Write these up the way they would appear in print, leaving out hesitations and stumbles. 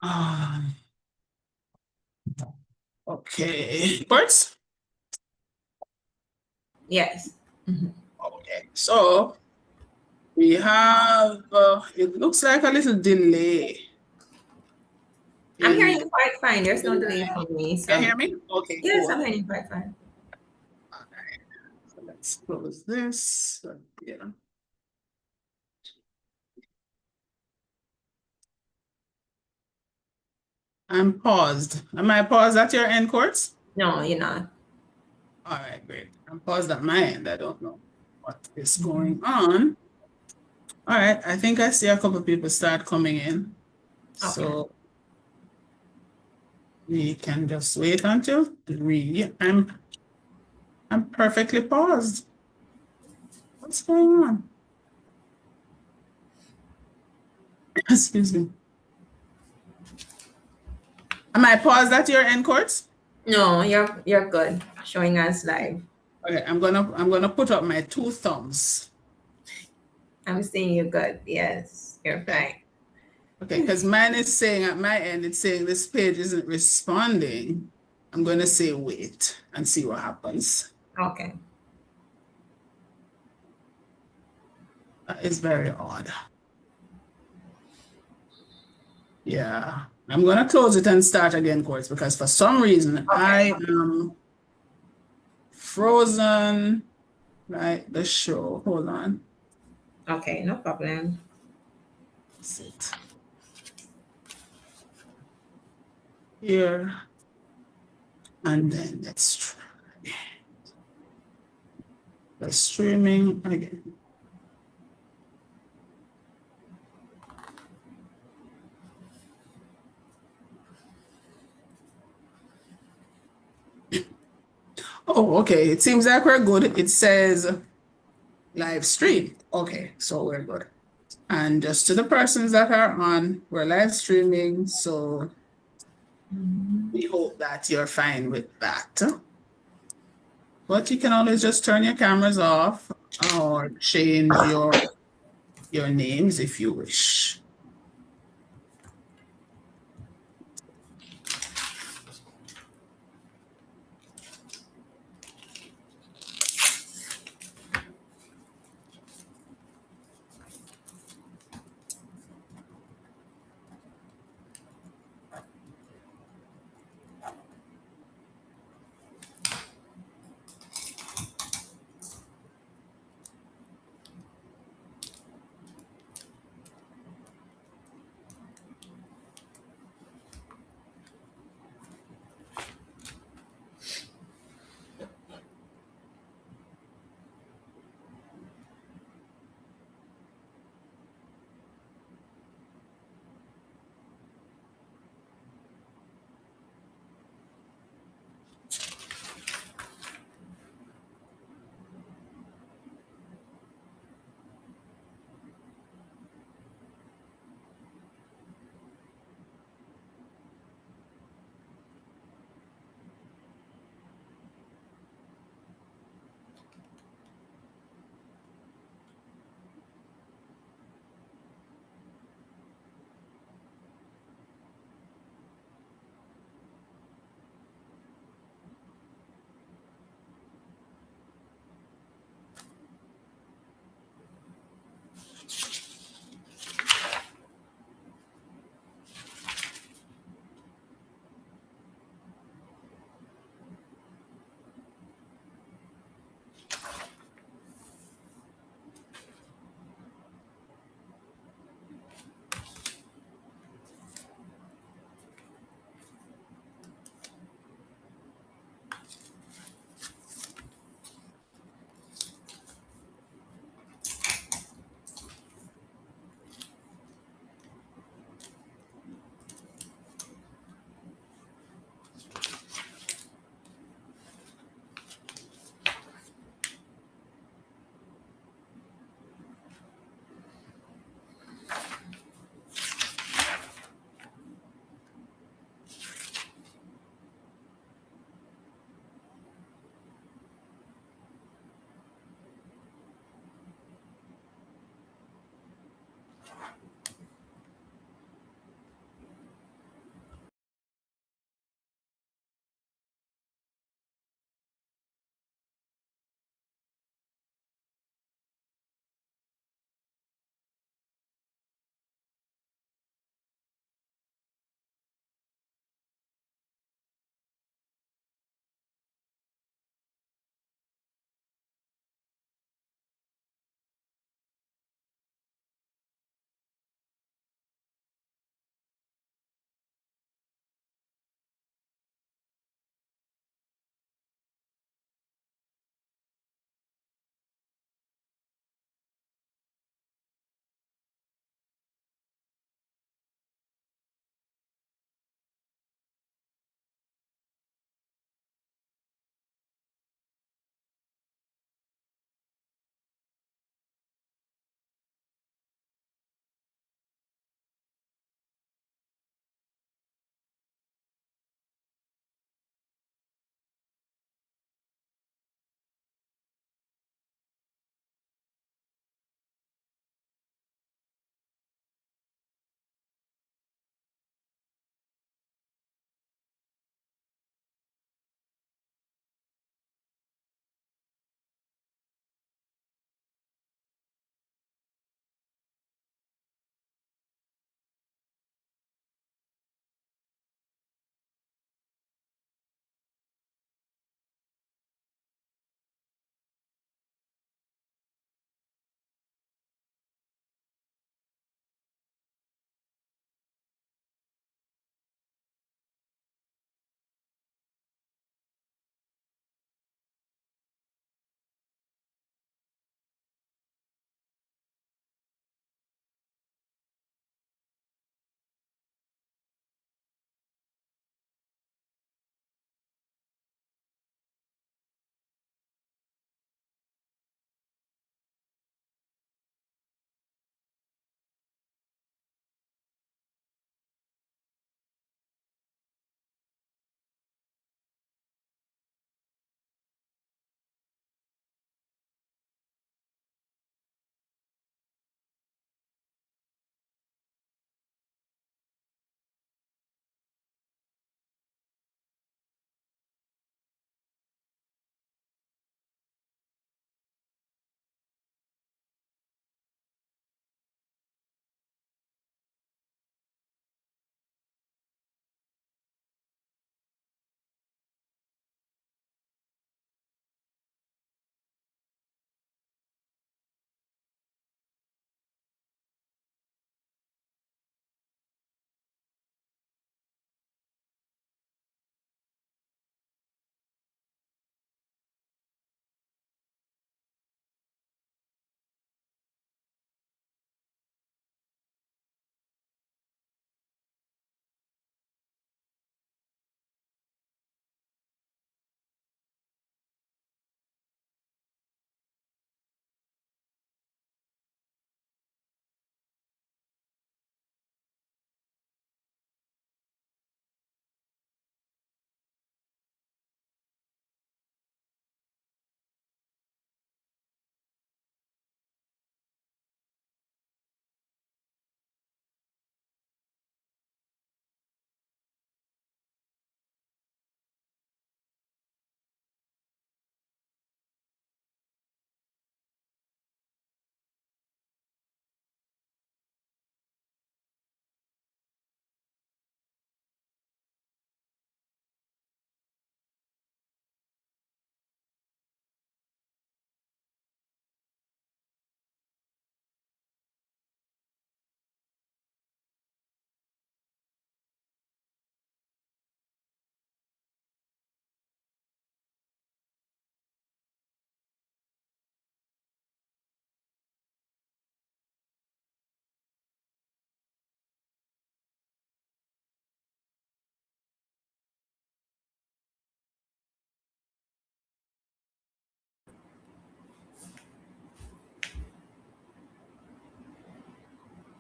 Um, okay. Birds? Yes. Okay. So we have, it looks like a little delay. I'm hearing In, you quite fine. There's no delay for me. can you So hear me? Okay, yes, cool. I'm hearing you quite fine. All right. So let's close this. Yeah. I'm paused. Am I paused at your end, Courts? No, you're not. All right, great. I'm paused at my end. I don't know what is going on. All right, I think I see a couple of people start coming in. Okay. So we can just wait until 3. I'm perfectly paused. What's going on? Excuse me. Am I paused at your end, Courts? No, you're good. Showing us live. Okay, I'm gonna put up my 2 thumbs. I'm seeing you good. Yes, you're fine. Okay, because mine is saying at my end, it's saying this page isn't responding. I'm gonna say wait and see what happens. Okay. That is very odd. Yeah, I'm gonna close it and start again, Courts, because for some reason I Okay. am frozen. Right, the show. Hold on. Okay, no problem. That's it. Here. And then let's try the streaming again. Oh, okay. It seems like we're good. It says live stream. Okay, so we're good. And just to the persons that are on, we're live streaming. So we hope that you're fine with that. But you can always just turn your cameras off or change your names if you wish.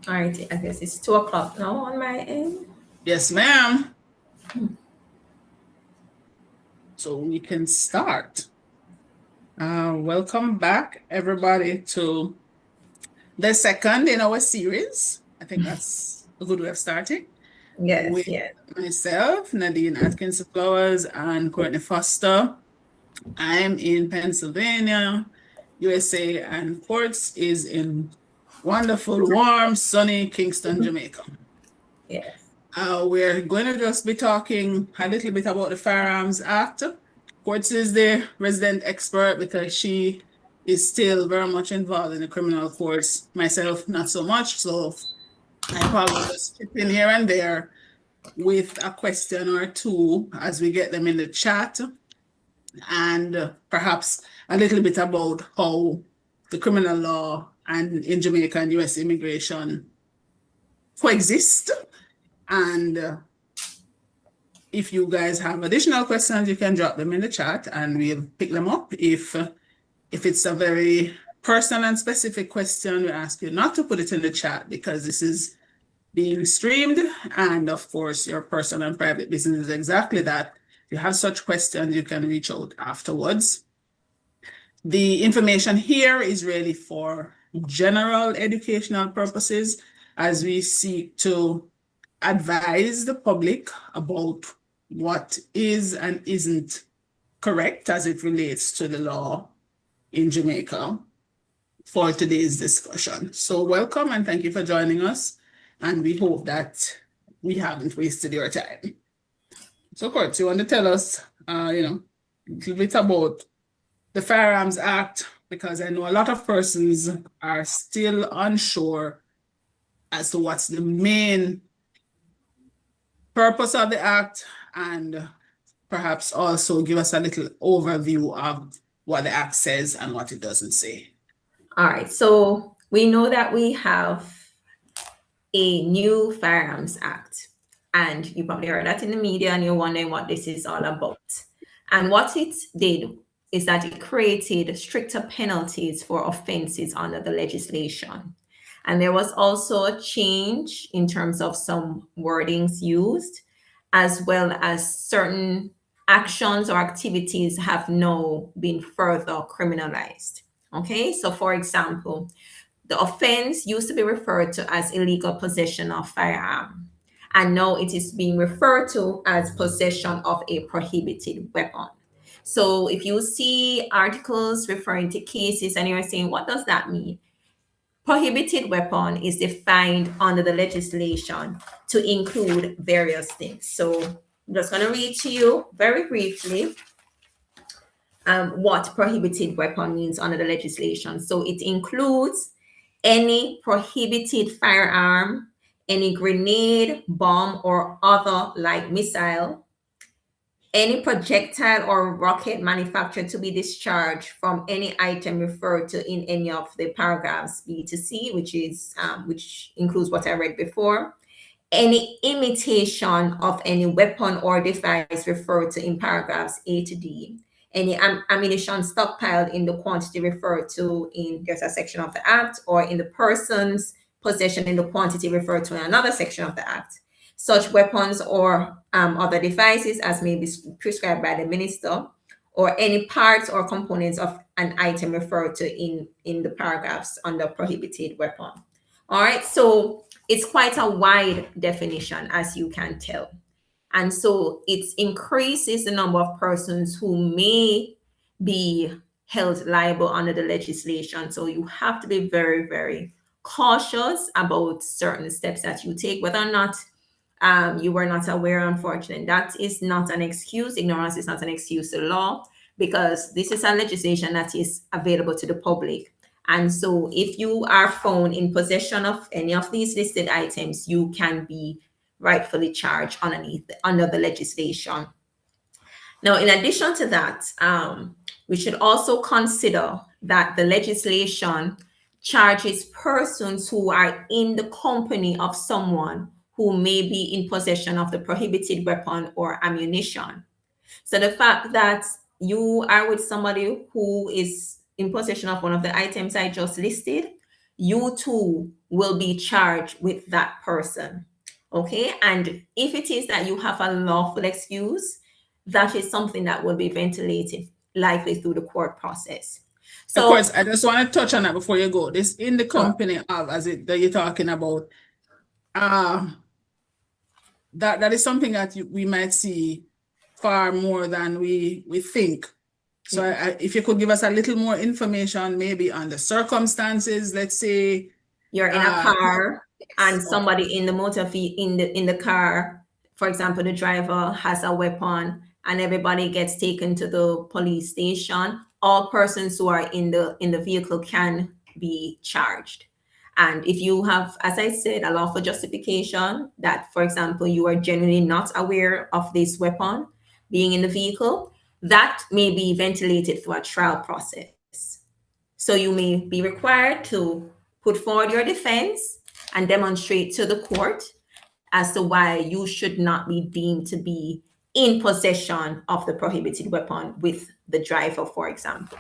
All right, I guess it's 2 o'clock now on my end. Yes, ma'am. So we can start. Welcome back, everybody, to the second in our series. I think that's a good way of starting. Yes, With yes. myself, Nadine Atkinson-Flowers, and Courtney Foster. I'm in Pennsylvania, USA, and Quartz is in wonderful, warm, sunny Kingston, Jamaica. Yes. We're going to just be talking a little bit about the Firearms Act. Quartz is the resident expert because she is still very much involved in the criminal courts. Myself, not so much. So I probably just chip in here and there with a question or two as we get them in the chat, and perhaps a little bit about how the criminal law and in Jamaica and US immigration coexist. And if you guys have additional questions, you can drop them in the chat and we'll pick them up. If it's a very personal and specific question, we ask you not to put it in the chat because this is being streamed. And of course, your personal and private business is exactly that. If you have such questions, you can reach out afterwards. The information here is really for general educational purposes as we seek to advise the public about what is and isn't correct as it relates to the law in Jamaica for today's discussion. So welcome and thank you for joining us. And we hope that we haven't wasted your time. So Kurt, you want to tell us, a little bit about the Firearms Act, because I know a lot of persons are still unsure as to what's the main purpose of the act, and perhaps also give us a little overview of what the act says and what it doesn't say. All right. So we know that we have a new Firearms Act, and you probably heard that in the media and you're wondering what this is all about. And what it did is that it created stricter penalties for offenses under the legislation. And there was also a change in terms of some wordings used, as well as certain actions or activities have now been further criminalized. Okay, so for example, the offense used to be referred to as illegal possession of firearm, and now it is being referred to as possession of a prohibited weapon. So if you see articles referring to cases and you're saying, what does that mean? Prohibited weapon is defined under the legislation to include various things. So I'm just going to read to you very briefly what prohibited weapon means under the legislation. So it includes any prohibited firearm, any grenade, bomb, or other light missile, any projectile or rocket manufactured to be discharged from any item referred to in any of the paragraphs B to C, which includes what I read before, any imitation of any weapon or device referred to in paragraphs A to D, any ammunition stockpiled in the quantity referred to in there's a section of the act, or in the person's possession in the quantity referred to in another section of the act. Such weapons or other devices as may be prescribed by the minister, or any parts or components of an item referred to in the paragraphs under prohibited weapon. All right, so it's quite a wide definition, as you can tell. And so it increases the number of persons who may be held liable under the legislation. So you have to be very, very cautious about certain steps that you take, whether or not you were not aware, unfortunately. That is not an excuse. Ignorance is not an excuse to law, because this is a legislation that is available to the public. And so if you are found in possession of any of these listed items, you can be rightfully charged under the legislation. Now, in addition to that, we should also consider that the legislation charges persons who are in the company of someone who may be in possession of the prohibited weapon or ammunition. So the fact that you are with somebody who is in possession of one of the items I just listed, you too will be charged with that person. Okay. And if it is that you have a lawful excuse, that is something that will be ventilated likely through the court process. Of So, course, I just want to touch on that before you go. This in the sure, company of, as it that you're talking about, uh, that is something that we might see far more than we think. So yes. if you could give us a little more information, maybe on the circumstances, let's say, You're in a uh, car yes, and okay. somebody in the in the car, for example, the driver has a weapon and everybody gets taken to the police station. All persons who are in the vehicle can be charged. And if you have, as I said, a lawful justification that, for example, you are genuinely not aware of this weapon being in the vehicle, that may be ventilated through a trial process. So you may be required to put forward your defense and demonstrate to the court as to why you should not be deemed to be in possession of the prohibited weapon with the driver, for example.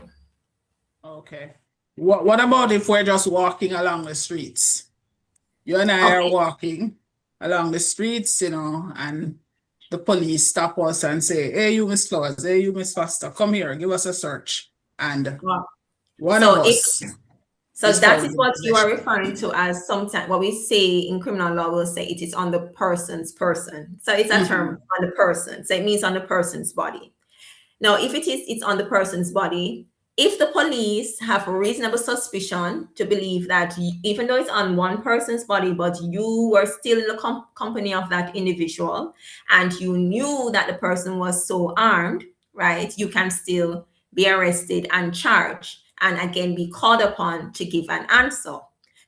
Okay. What about if we're just walking along the streets? You and I are Okay. walking along the streets, and the police stop us and say, "Hey, you Miss Flowers, hey, you Miss Foster, come here, give us a search." And Well, one of So if us so is that found is in what you are possession. referring to as sometimes what we say in criminal law, we'll say it is on the person's person. So it's a term Mhm. on the person. So it means on the person's body. Now, if it's on the person's body, if the police have reasonable suspicion to believe that even though it's on one person's body, but you were still in the company of that individual and you knew that the person was so armed, right, you can still be arrested and charged and again be called upon to give an answer.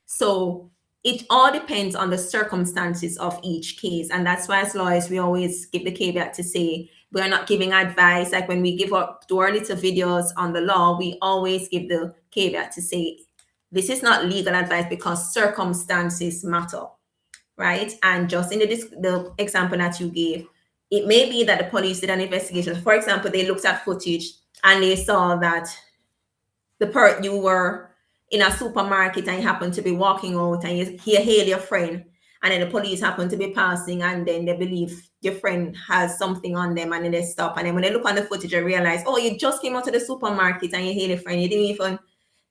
So it all depends on the circumstances of each case. And that's why, as lawyers, we always give the caveat to say, we're not giving advice. Like when we give up do our little videos on the law, we always give the caveat to say this is not legal advice because circumstances matter, right? And just in the example that you gave, it may be that the police did an investigation. For example, they looked at footage and they saw that you were in a supermarket and you happen to be walking out and you hail your friend, and then the police happen to be passing and then they believe your friend has something on them and then they stop, and then when they look on the footage they realize, oh, you just came out of the supermarket and you hail your friend, you didn't even,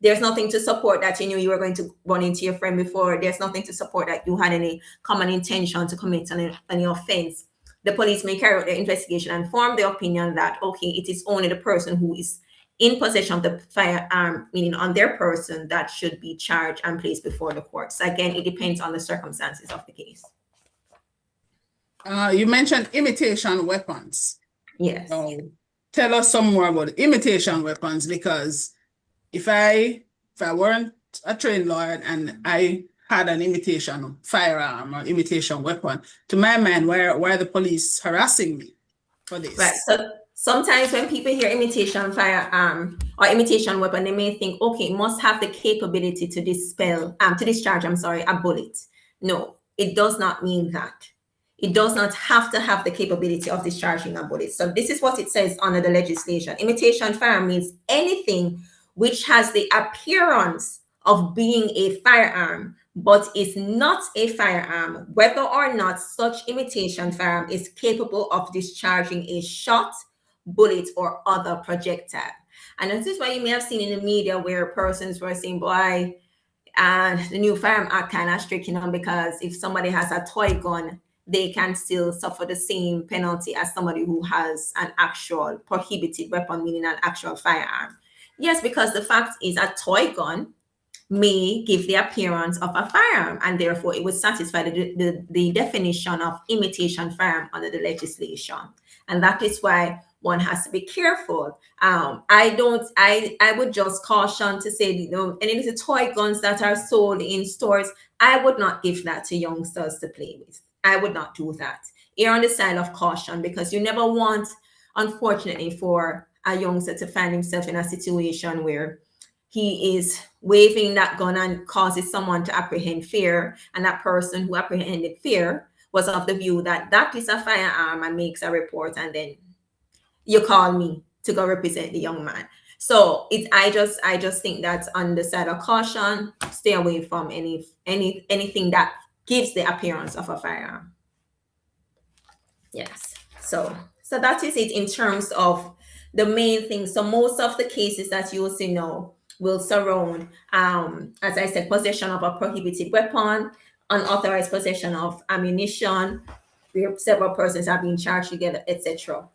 there's nothing to support that you knew you were going to run into your friend before, there's nothing to support that you had any common intention to commit an offense. The police may carry out their investigation and form the opinion that, okay, it is only the person who is in possession of the firearm, meaning on their person, that should be charged and placed before the court. So again, it depends on the circumstances of the case. You mentioned imitation weapons. Yes. So tell us some more about imitation weapons, because if I weren't a trained lawyer and I had an imitation firearm or imitation weapon, to my mind, why are the police harassing me for Right. this? So sometimes when people hear imitation firearm or imitation weapon, they may think, okay, it must have the capability to discharge, a bullet. No, it does not mean that. It does not have to have the capability of discharging a bullet. So this is what it says under the legislation. Imitation firearm means anything which has the appearance of being a firearm but is not a firearm, whether or not such imitation firearm is capable of discharging a shot, bullet, or other projectile. And this is why you may have seen in the media where persons were saying, boy, and the new Firearm Act kind of strict, because if somebody has a toy gun, they can still suffer the same penalty as somebody who has an actual prohibited weapon, meaning an actual firearm. Yes, because the fact is a toy gun may give the appearance of a firearm, and therefore it would satisfy the definition of imitation firearm under the legislation. And that is why one has to be careful. I would just caution to say, any little toy guns that are sold in stores, I would not give that to youngsters to play with. I would not do that. Err on the side of caution, because you never want, unfortunately, for a youngster to find himself in a situation where he is waving that gun and causes someone to apprehend fear, and that person who apprehended fear was of the view that that is a firearm and makes a report, and then you call me to go represent the young man. So I just think that on the side of caution, stay away from anything that gives the appearance of a firearm. Yes. So that is it in terms of the main thing. So most of the cases that you will see now will surround, as I said, possession of a prohibited weapon, unauthorized possession of ammunition, where several persons are being charged together, etc.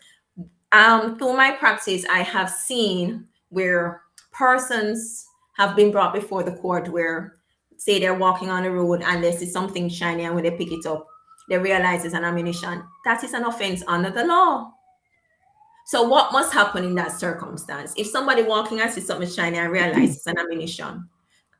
Through my practice, I have seen where persons have been brought before the court where, say, they're walking on the road and they see something shiny, and when they pick it up, they realize it's an ammunition. That is an offense under the law. So what must happen in that circumstance? If somebody walking and sees something shiny and realizes it's an ammunition,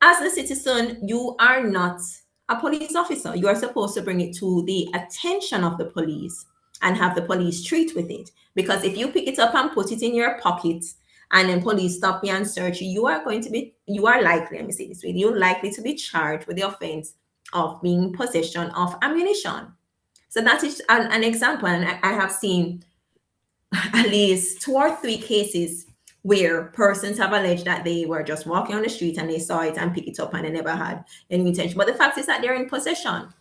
as a citizen, you are not a police officer. You are supposed to bring it to the attention of the police and have the police treat with it. Because if you pick it up and put it in your pocket and then police stop you and search you, you are likely, let me say this way, you're likely to be charged with the offense of being in possession of ammunition. So that is an example. And I have seen at least 2 or 3 cases where persons have alleged that they were just walking on the street and they saw it and picked it up and they never had any intention. But the fact is that they're in possession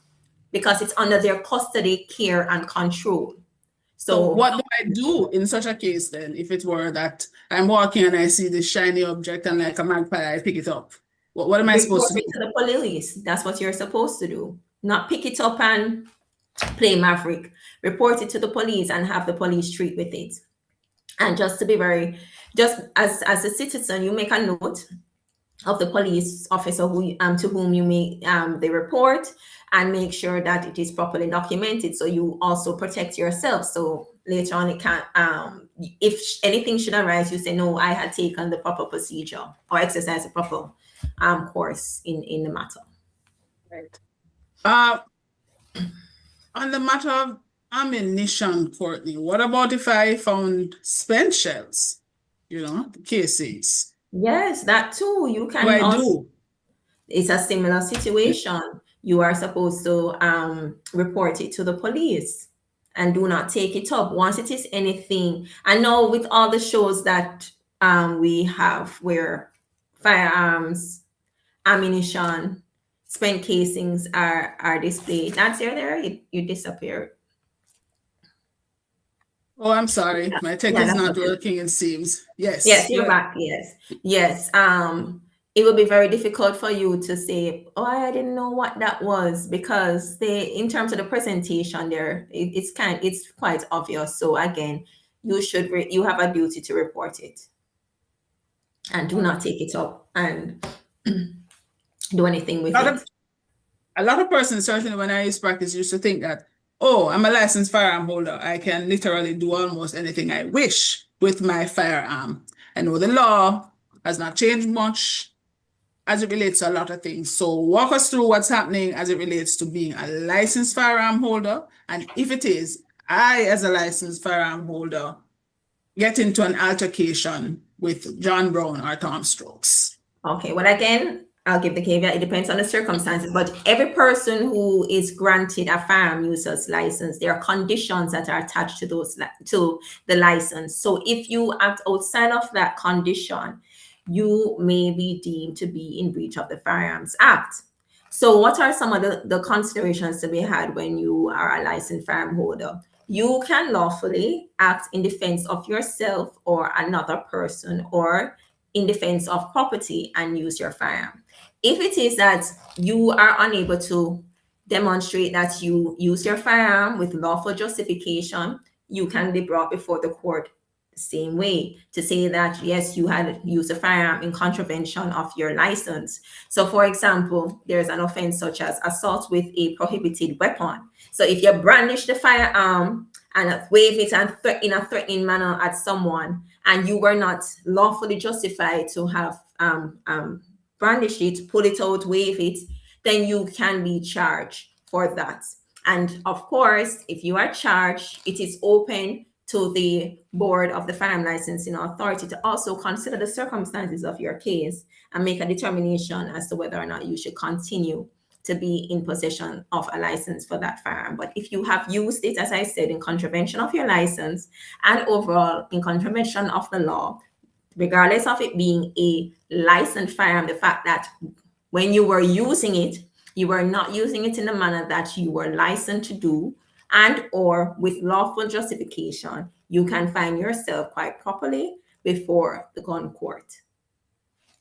because it's under their custody, care, and control. So So what do I do in such a case then, if it were that I'm walking and I see this shiny object and like a magpie, I pick it up? What am I supposed report to it do? to the police. That's what you're supposed to do. Not pick it up and play maverick. Report it to the police and have the police treat with it. And just to be just as a citizen, you make a note of the police officer to whom you make the report, and make sure that it is properly documented, so you also protect yourself. So later on, it can if anything should arise, you say, no, I had taken the proper procedure or exercised the proper course in the matter. Right. On the matter of ammunition, Courtney, what about if I found spent shells? The casings. Yes, that too. You What do can I also, do? it's a similar situation. You are supposed to report it to the police and do not take it up once it is anything. I know with all the shows that we have where firearms, ammunition, spent casings are displayed. That's there, you disappear. Oh, I'm sorry. My tech Yeah, is that's not okay. working, it seems. Yes, Yes, you're yeah. back. Yes, yes. It will be very difficult for you to say, "Oh, I didn't know what that was," because in terms of the presentation, it's quite obvious. So again, you have a duty to report it and do not take it up and do anything with it. A lot of persons, certainly when I used to practice, used to think that, oh, I'm a licensed firearm holder. I can literally do almost anything I wish with my firearm. I know the law has not changed much as it relates to a lot of things. So walk us through what's happening as it relates to being a licensed firearm holder. And if it is, I, as a licensed firearm holder, get into an altercation with John Brown or Tom Stokes. Okay, well, again, I'll give the caveat, it depends on the circumstances, but every person who is granted a firearm user's license, there are conditions that are attached to to the license. So if you act outside of that condition, you may be deemed to be in breach of the Firearms Act. So what are some of the considerations to be had when you are a licensed firearm holder? You can lawfully act in defense of yourself or another person, or in defense of property, and use your firearm. If it is that you are unable to demonstrate that you use your firearm with lawful justification, you can be brought before the court the same way to say that, yes, you had used a firearm in contravention of your license. So, for example, there's an offense such as assault with a prohibited weapon. So, if you brandish the firearm and wave it and in a threatening manner at someone, and you were not lawfully justified to have brandished it, pull it out, wave it, then you can be charged for that. And of course, if you are charged, it is open to the board of the firearm licensing authority to also consider the circumstances of your case and make a determination as to whether or not you should continue to be in possession of a license for that firearm. But if you have used it, as I said, in contravention of your license and overall in contravention of the law, regardless of it being a licensed firearm, the fact that when you were using it, you were not using it in the manner that you were licensed to do, and or with lawful justification, you can find yourself quite properly before the gun court.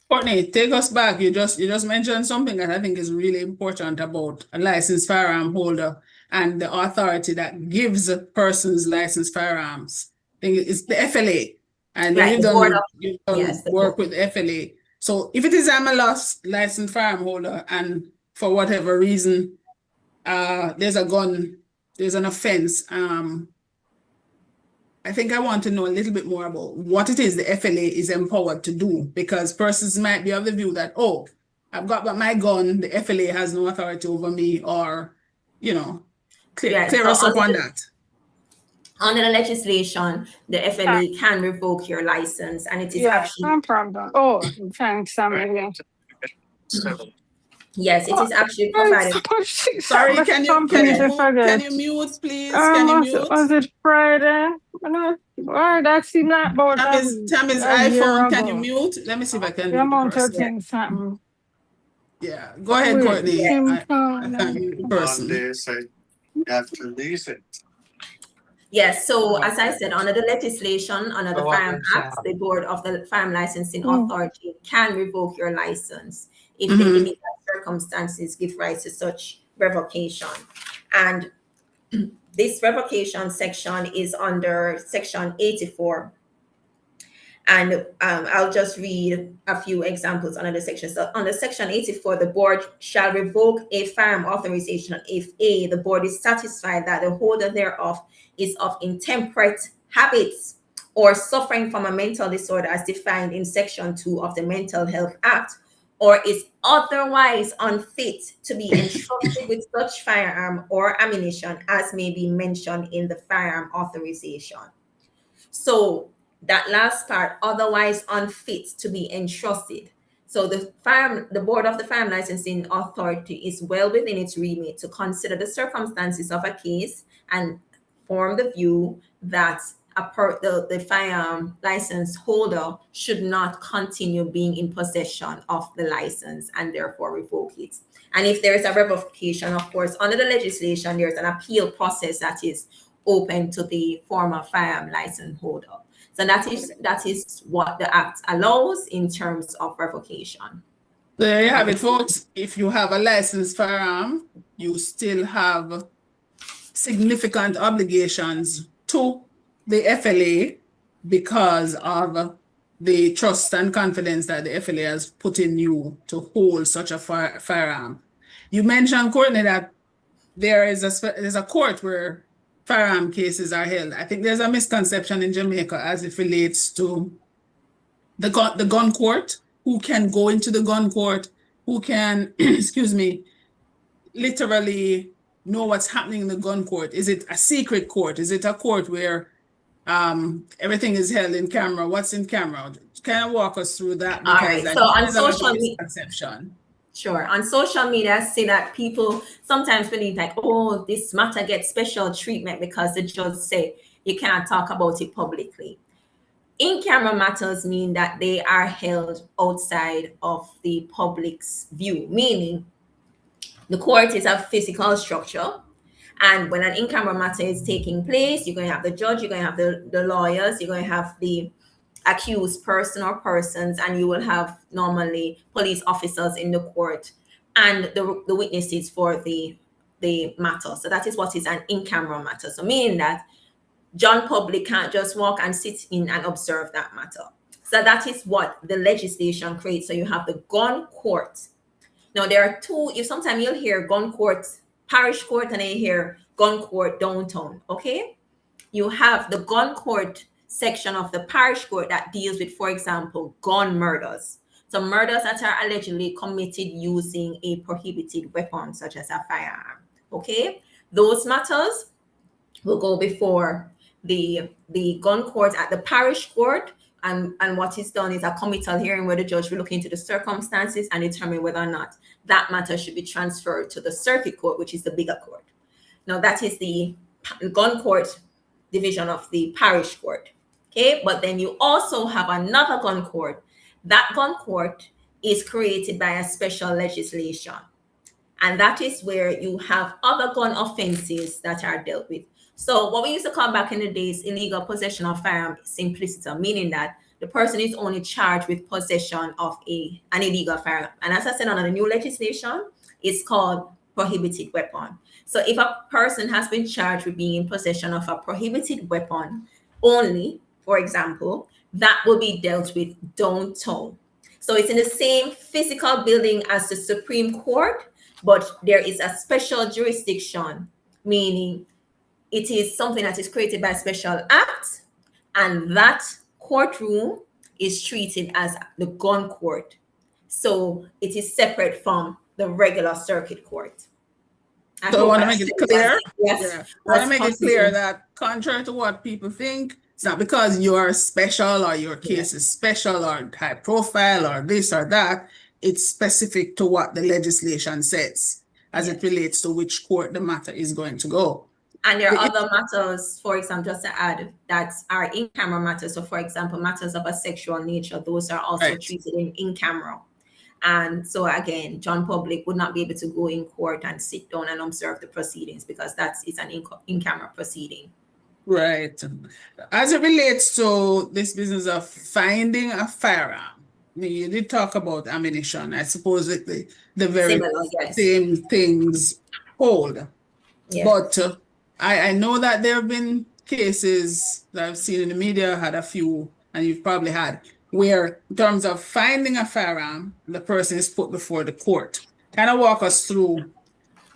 Courtney, take us back. You just mentioned something that I think is really important about a licensed firearm holder and the authority that gives persons licensed firearms. I think it's the FLA. I know Right, you've the board done of, yes, the work board. with FLA. So if it is I'm a licensed firearm holder and for whatever reason there's a gun, there's an offense, I think I want to know a little bit more about what it is the FLA is empowered to do, because persons might be of the view that, oh, I've got my gun, the FLA has no authority over me, or, you know, Yes, clear so us up on that. under the legislation, the FLA can revoke your license, and it is actually, no problem. Oh, thanks, Amelia. yes, it is actually Thanks provided. so much. Sorry, can you mute, please? Can you mute? Was it Friday? Well, that seemed like about Tammy's a year iPhone, ago. can you mute? Let me see if I can The mute the amount of person. things happen. Yeah, go ahead, Courtney. I can't mute the person. After these. Yes, so as I said, under the legislation, under the Firearm Act, the Board of the Firearm Licensing Authority can revoke your license if the immediate circumstances give rise to such revocation. And this revocation section is under Section 84. And I'll just read a few examples under the section. So under Section 84, the board shall revoke a firearm authorization if A, the board is satisfied that the holder thereof is of intemperate habits or suffering from a mental disorder as defined in Section 2 of the Mental Health Act, or is otherwise unfit to be entrusted with such firearm or ammunition as may be mentioned in the firearm authorization. So that last part, otherwise unfit to be entrusted. So the board of the Firearm Licensing Authority is well within its remit to consider the circumstances of a case and form the view that the firearm license holder should not continue being in possession of the license and therefore revoke it. And if there is a revocation, of course, under the legislation, there's an appeal process that is open to the former firearm license holder. So that is what the Act allows in terms of revocation. There you have it, folks. If you have a licensed firearm, you still have significant obligations to the FLA because of the trust and confidence that the FLA has put in you to hold such a firearm. You mentioned, Courtney, that there's a court where firearm cases are held. I think there's a misconception in Jamaica as it relates to the gun court, who can go into the gun court, who can, excuse me, literally know what's happening in the gun court. Is it a secret court? Is it a court where everything is held in camera? What's in camera? Kind of walk us through that, because all right. So on social media, misconception. Sure. On social media, I see that people sometimes believe like, oh, this matter gets special treatment because the judge say you cannot talk about it publicly. In-camera matters mean that they are held outside of the public's view, meaning the court is a physical structure. And when an in-camera matter is taking place, you're going to have the judge, you're going to have the lawyers, you're going to have the accused person or persons, and you will have normally police officers in the court and the witnesses for the matter. So that is what is an in-camera matter. So meaning that John public can't just walk and sit in and observe that matter. So that is what the legislation creates. So you have the gun court. Now there are two, sometimes you'll hear gun court, parish court, and then you hear gun court downtown, okay? You have the gun court section of the parish court that deals with, for example, gun murders. So murders that are allegedly committed using a prohibited weapon, such as a firearm, okay? Those matters will go before the gun court at the parish court, and what is done is a committal hearing where the judge will look into the circumstances and determine whether or not that matter should be transferred to the circuit court, which is the bigger court. Now that is the gun court division of the parish court. Okay, but then you also have another gun court. That gun court is created by a special legislation. And that is where you have other gun offenses that are dealt with. So what we used to call back in the days illegal possession of firearm simpliciter, meaning that the person is only charged with possession of an illegal firearm. And as I said, under the new legislation, it's called prohibited weapon. So if a person has been charged with being in possession of a prohibited weapon only, for example, that will be dealt with downtown. So it's in the same physical building as the Supreme Court, but there is a special jurisdiction, meaning it is something that is created by special act, and that courtroom is treated as the gun court. So it is separate from the regular circuit court. So I want to make it clear. Yes. Yeah. I want to make it clear that contrary to what people think, it's not because you're special or your case is special or high profile or this or that. It's specific to what the legislation says as it relates to which court the matter is going to go. And there are other matters, for example, just to add, that are in-camera matters. So, for example, matters of a sexual nature, those are also treated in-camera. And so, again, John Public would not be able to go in court and sit down and observe the proceedings because it's an in-camera proceeding. Right. As it relates to this business of finding a firearm, you did talk about ammunition. I suppose the very Similar, yes. same things hold. Yeah. But I know that there have been cases that I've seen in the media, had a few, and you've probably had, where in terms of finding a firearm, the person is put before the court. Kind of walk us through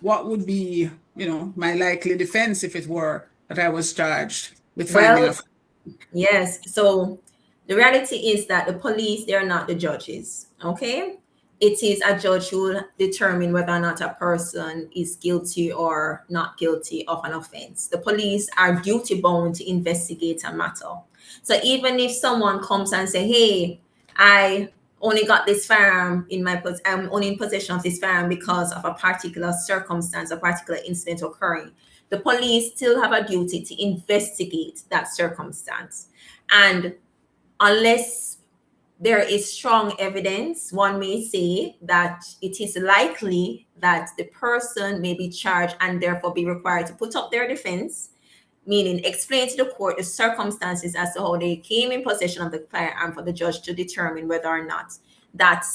what would be, my likely defense if it were that I was charged with finding a firearm. Yes. So the reality is that the police, they're not the judges. Okay. It is a judge who will determine whether or not a person is guilty or not guilty of an offense. The police are duty bound to investigate a matter. So even if someone comes and say, hey, I only got this firearm I'm only in possession of this firearm because of a particular circumstance, a particular incident occurring, the police still have a duty to investigate that circumstance. And unless there is strong evidence, one may say that it is likely that the person may be charged and therefore be required to put up their defense, meaning explain to the court the circumstances as to how they came in possession of the firearm for the judge to determine whether or not that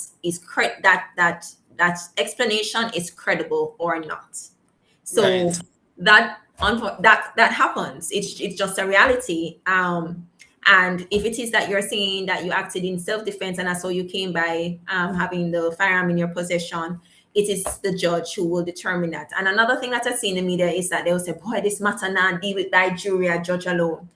explanation is credible or not. So Right. that happens. It's just a reality. And if it is that you're saying that you acted in self-defense and that's how you came by having the firearm in your possession, it is the judge who will determine that. And another thing that I see in the media is that they will say, boy, this matter now deal with by jury or judge alone.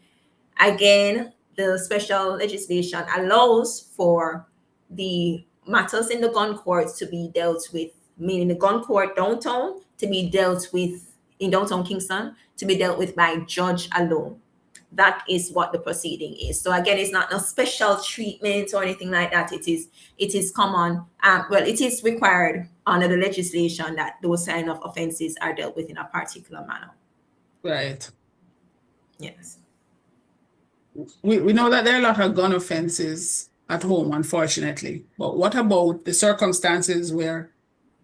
Again, the special legislation allows for the matters in the gun court to be dealt with, meaning the gun court downtown to be dealt with in downtown Kingston, to be dealt with by judge alone. That is what the proceeding is. So again, it's not no special treatment or anything like that. It is common. It is required under the legislation that those kind of offenses are dealt with in a particular manner. Right. Yes. We know that there are a lot of gun offenses at home, unfortunately. But what about the circumstances where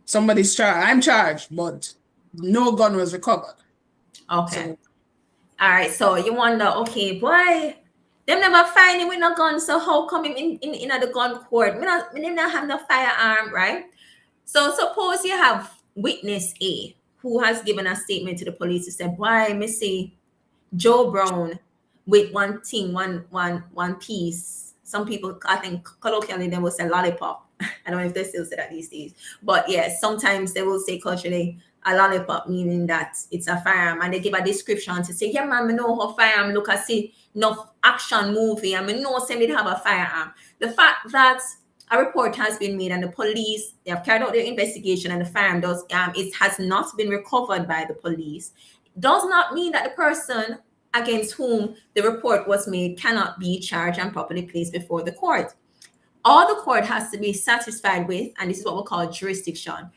somebody's charged? I'm charged, but no gun was recovered. Okay. All right, so you wonder, okay, boy, them never find him with no gun, so how come him in the gun court? Me not have no firearm, right? So suppose you have witness A who has given a statement to the police to say, boy, me see Joe Brown with one piece. Some people, I think colloquially, they will say lollipop. I don't know if they still say that these days, but yes, sometimes they will say culturally a lollipop, meaning that it's a firearm, and they give a description to say, yeah, man, I know how firearm look. I see enough action movie, and I know say they have a firearm. The fact that a report has been made and the police, they have carried out their investigation and the firearm it has not been recovered by the police, does not mean that the person against whom the report was made cannot be charged and properly placed before the court. All the court has to be satisfied with, and this is what we call jurisdiction.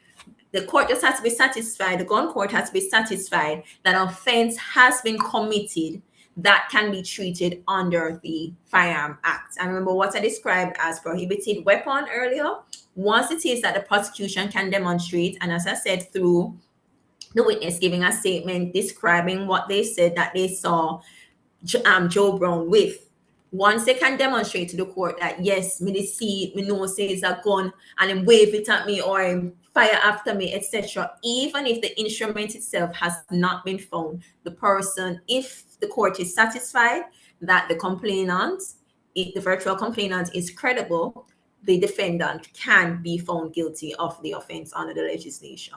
The court just has to be satisfied, the gun court has to be satisfied that offense has been committed that can be treated under the Firearm Act. And remember what I described as prohibited weapon earlier. Once it is that the prosecution can demonstrate, and as I said, through the witness giving a statement describing what they said that they saw Joe Brown with. Once they can demonstrate to the court that yes, me see, me know say it's a gun, and him wave it at me or him fire after me, etc. Even if the instrument itself has not been found, the person, if the court is satisfied that the complainant, if the virtual complainant is credible, the defendant can be found guilty of the offense under the legislation.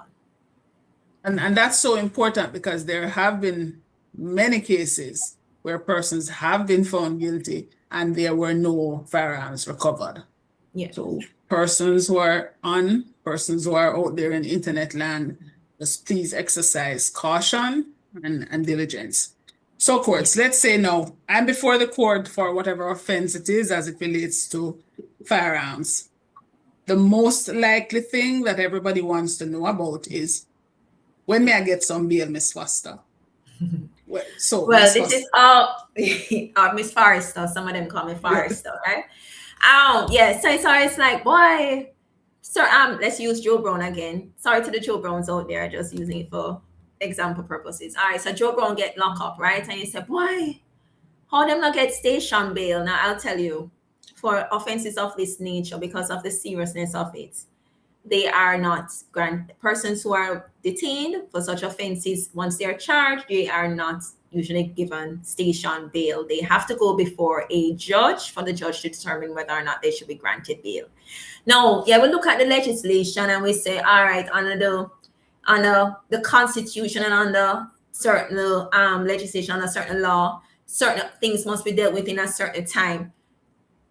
And that's so important because there have been many cases where persons have been found guilty and there were no firearms recovered. Yeah. So persons who are out there in internet land, just please exercise caution and diligence. So courts, let's say now, I'm before the court for whatever offense it is as it relates to firearms. The most likely thing that everybody wants to know about is, when may I get some bail, Miss Foster? Well, this is all Miss Forrester. Some of them call me Forrester, right? Yeah. So it's like, boy, sir. Let's use Joe Brown again. Sorry to the Joe Browns out there, just using it for example purposes. All right. So Joe Brown get locked up, right? And you say, boy, how them not get station bail? Now I'll tell you, for offenses of this nature, because of the seriousness of it, they are not granted. Persons who are detained for such offenses, once they are charged, they are not usually given station bail. They have to go before a judge for the judge to determine whether or not they should be granted bail. Now, yeah, we look at the legislation and we say, all right, under the Constitution and under certain legislation, under certain law, certain things must be dealt with in a certain time.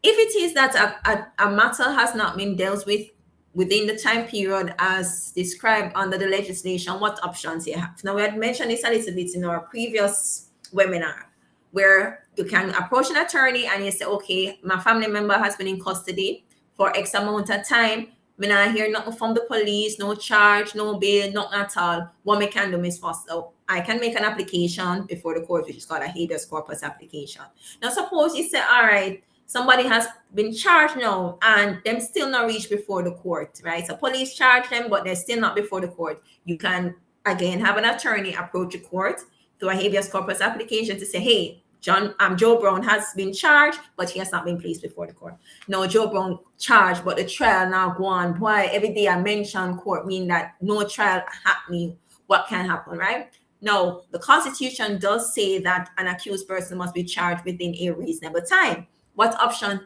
If it is that a matter has not been dealt with within the time period as described under the legislation, what options you have. Now, we had mentioned this a little bit in our previous webinar, where you can approach an attorney and you say, okay, my family member has been in custody for X amount of time. Me not hear nothing from the police, no charge, no bail, nothing at all. What me can do, Miss Foster? I can make an application before the court, which is called a habeas corpus application. Now, suppose you say, all right, somebody has been charged now and them still not reached before the court, right? So police charge them, but they're still not before the court. You can, again, have an attorney approach the court through a habeas corpus application to say, hey, Joe Brown has been charged, but he has not been placed before the court. No, Joe Brown charged, but the trial now go on. Why every day I mention court mean that no trial happening, what can happen, right? No, the Constitution does say that an accused person must be charged within a reasonable time. What option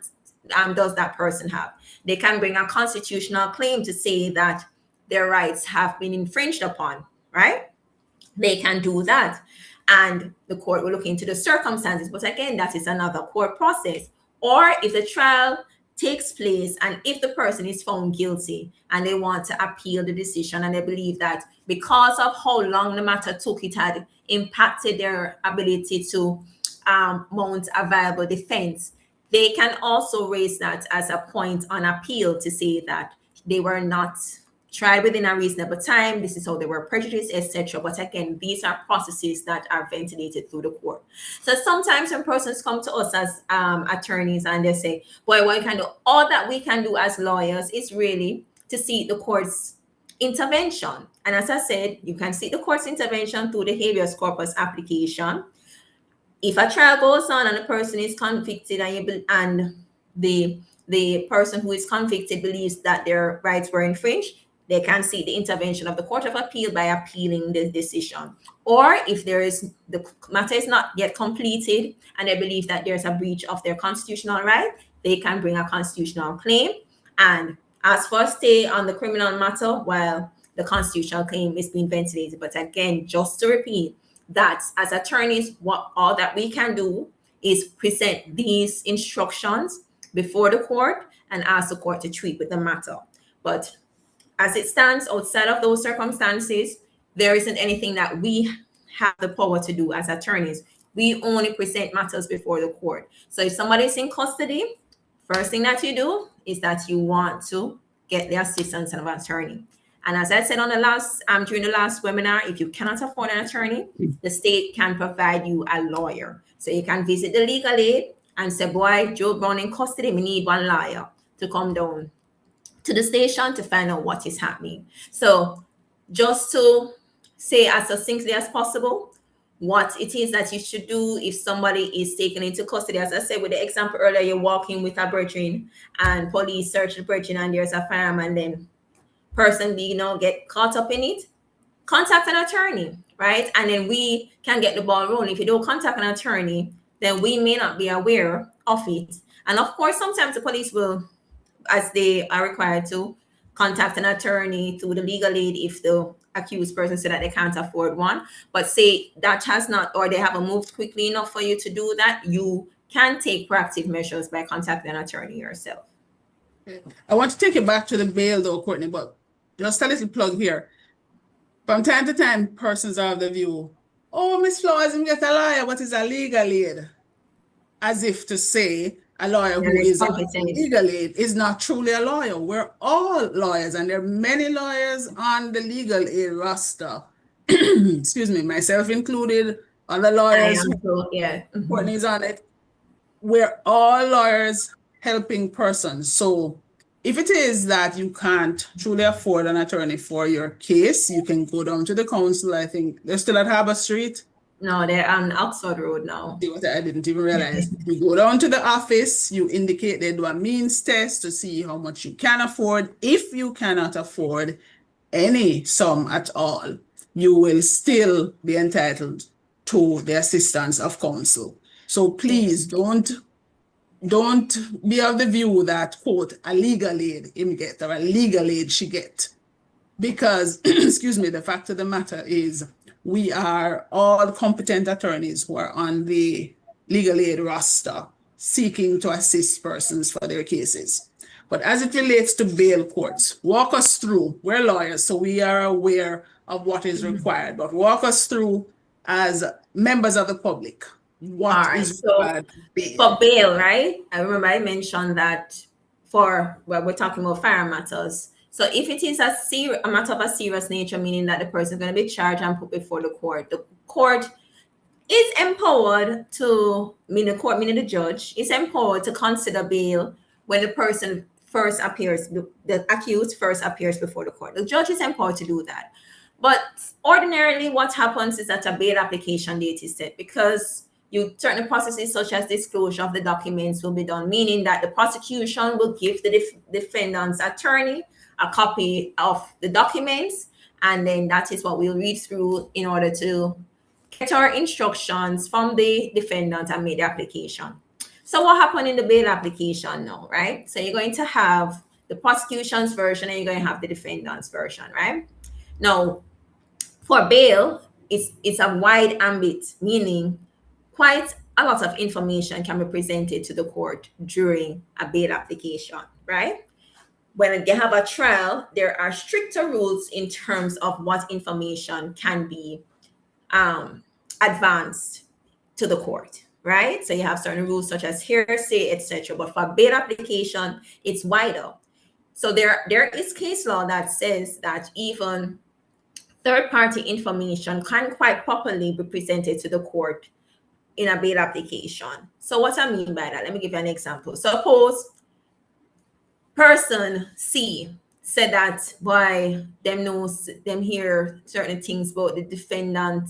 does that person have? They can bring a constitutional claim to say that their rights have been infringed upon, right? They can do that. And the court will look into the circumstances. But again, that is another court process. Or if the trial takes place and if the person is found guilty and they want to appeal the decision and they believe that because of how long the matter took, it had impacted their ability to mount a viable defense, they can also raise that as a point on appeal to say that they were not tried within a reasonable time. This is how they were prejudiced, etc. But again, these are processes that are ventilated through the court. So sometimes when persons come to us as attorneys and they say, boy, what can do? All that we can do as lawyers is really to seek the court's intervention. And as I said, you can seek the court's intervention through the habeas corpus application. If a trial goes on and the person is convicted and the person who is convicted believes that their rights were infringed, they can seek the intervention of the Court of Appeal by appealing the decision. Or if the matter is not yet completed and they believe that there's a breach of their constitutional right, they can bring a constitutional claim and ask for a stay on the criminal matter while the constitutional claim is being ventilated. But again, just to repeat, that as attorneys, all that we can do is present these instructions before the court and ask the court to treat with the matter. But as it stands, outside of those circumstances, there isn't anything that we have the power to do as attorneys. We only present matters before the court. So if somebody is in custody, first thing that you do is that you want to get the assistance of an attorney. And as I said on the last during the last webinar, if you cannot afford an attorney, the state can provide you a lawyer. So you can visit the legal aid and say, boy, Joe Brown in custody, we need one lawyer to come down to the station to find out what is happening. So just to say as succinctly as possible what it is that you should do if somebody is taken into custody. As I said with the example earlier, you're walking with a brethren and police search the brethren and there's a firearm and then person, get caught up in it. Contact an attorney, right? And then we can get the ball rolling. If you don't contact an attorney, then we may not be aware of it. And of course, sometimes the police will, as they are required to, contact an attorney through the legal aid if the accused person said that they can't afford one. But say that has not, or they haven't moved quickly enough for you to do that, you can take proactive measures by contacting an attorney yourself. I want to take it back to the bail though, Courtney, but just a little plug here. From time to time, persons are of the view, oh, Miss Flowers, you get a lawyer, what is a legal aid? As if to say a lawyer who is on legal aid is not truly a lawyer. We're all lawyers, and there are many lawyers on the legal aid roster. Excuse me, myself included, other lawyers. Courtney's on it. We're all lawyers helping persons. So if it is that you can't truly afford an attorney for your case, you can go down to the council. I think they're still at Harbour Street. No, they're on Oxford Road now. I didn't even realize. You go down to the office, you indicate they do a means test to see how much you can afford. If you cannot afford any sum at all, you will still be entitled to the assistance of counsel. So please don't be of the view that, quote, a legal aid him get or a legal aid she get. Because, excuse me, the fact of the matter is we are all competent attorneys who are on the legal aid roster seeking to assist persons for their cases. But as it relates to bail courts, walk us through. We're lawyers, so we are aware of what is required, but walk us through as members of the public. What is required for bail, right? I remember I mentioned that we're talking about fire matters. So if it is a matter of a serious nature, meaning that the person is going to be charged and put before the court is empowered to, meaning the judge, is empowered to consider bail when the person first appears, the accused first appears before the court. The judge is empowered to do that. But ordinarily what happens is that a bail application date is set because certain processes such as disclosure of the documents will be done, meaning that the prosecution will give the defendant's attorney a copy of the documents, and then that is what we'll read through in order to get our instructions from the defendant and make the application. So what happened in the bail application now, right? So you're going to have the prosecution's version and you're going to have the defendant's version, right? Now, for bail, it's a wide ambit, meaning quite a lot of information can be presented to the court during a bail application, right? When you have a trial, there are stricter rules in terms of what information can be advanced to the court, right? So you have certain rules such as hearsay, etc. But for bail application, it's wider. So there is case law that says that even third-party information can quite properly be presented to the court in a bail application. So what I mean by that, let me give you an example. Suppose person C said that boy, them hear certain things about the defendant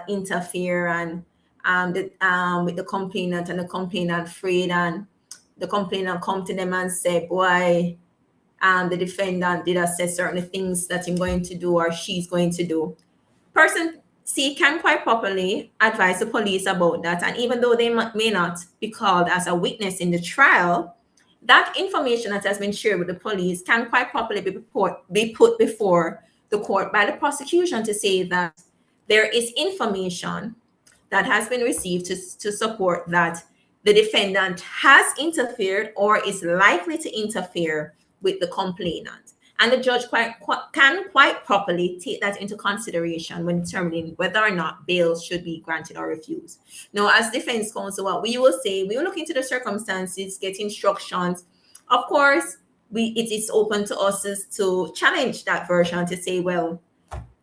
interfere and with the complainant, and the complainant afraid, and the complainant come to them and say, boy, the defendant did assess certain things that he's going to do or she's going to do. Person C can quite properly advise the police about that, and even though they may not be called as a witness in the trial, that information that has been shared with the police can quite properly be put before the court by the prosecution to say that there is information that has been received to support that the defendant has interfered or is likely to interfere with the complainant. And the judge can quite properly take that into consideration when determining whether or not bail should be granted or refused. Now, as defense counsel, what we will say, we will look into the circumstances, get instructions. Of course, it is open to us is to challenge that version, to say, well,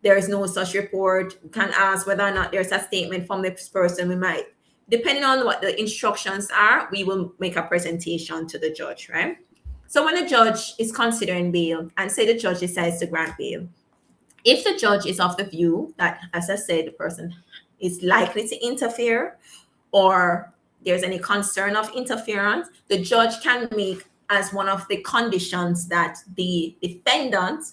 there is no such report. We can ask whether or not there's a statement from this person. We might, depending on what the instructions are, we will make a presentation to the judge, right? So when a judge is considering bail, and say the judge decides to grant bail, if the judge is of the view that, as I said, the person is likely to interfere, or there's any concern of interference, the judge can make as one of the conditions that the defendant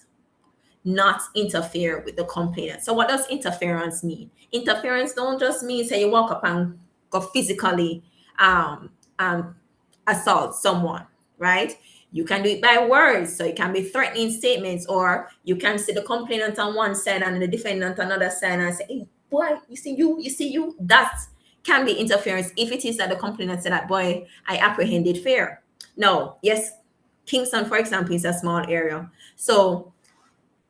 not interfere with the complainant. So what does interference mean? Interference don't just mean say you walk up and go physically um, um, assault someone, right? You can do it by words, so it can be threatening statements, or you can see the complainant on one side and the defendant on another side and say, hey, boy, you see you. That can be interference if it is that the complainant said that, boy, I apprehended fear. No, yes, Kingston, for example, is a small area. So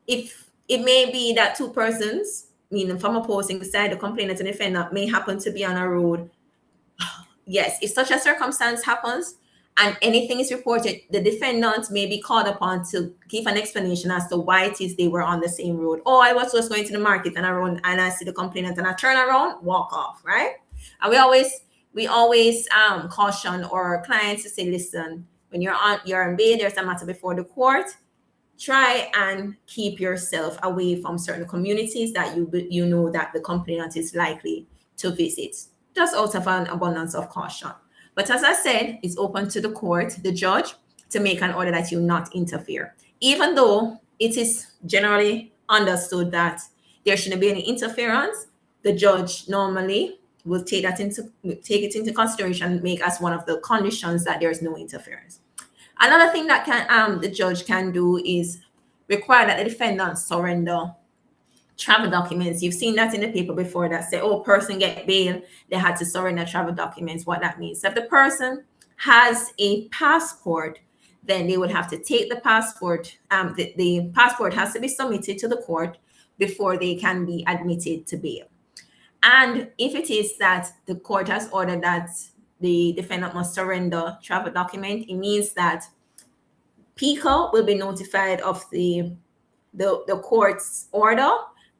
if it may be that two persons, meaning from opposing side, the complainant and defendant, may happen to be on a road. Yes, if such a circumstance happens and anything is reported, the defendant may be called upon to give an explanation as to why it is they were on the same road. Oh, I was just going to the market and I run and I see the complainant and I turn around, walk off, right? And we always caution our clients to say, listen, when you're in bail, there's a matter before the court. Try and keep yourself away from certain communities that you know that the complainant is likely to visit, just out of an abundance of caution. But as I said, it's open to the court, the judge, to make an order that you not interfere, even though it is generally understood that there shouldn't be any interference. The judge normally will take it into consideration and make as one of the conditions that there is no interference. Another thing that can the judge can do is require that the defendant surrender travel documents. You've seen that in the paper before that say, oh, person get bail, they had to surrender travel documents. What that means. So if the person has a passport, then they would have to take the passport. The passport has to be submitted to the court before they can be admitted to bail. And if it is that the court has ordered that the defendant must surrender travel document, it means that PICO will be notified of the court's order,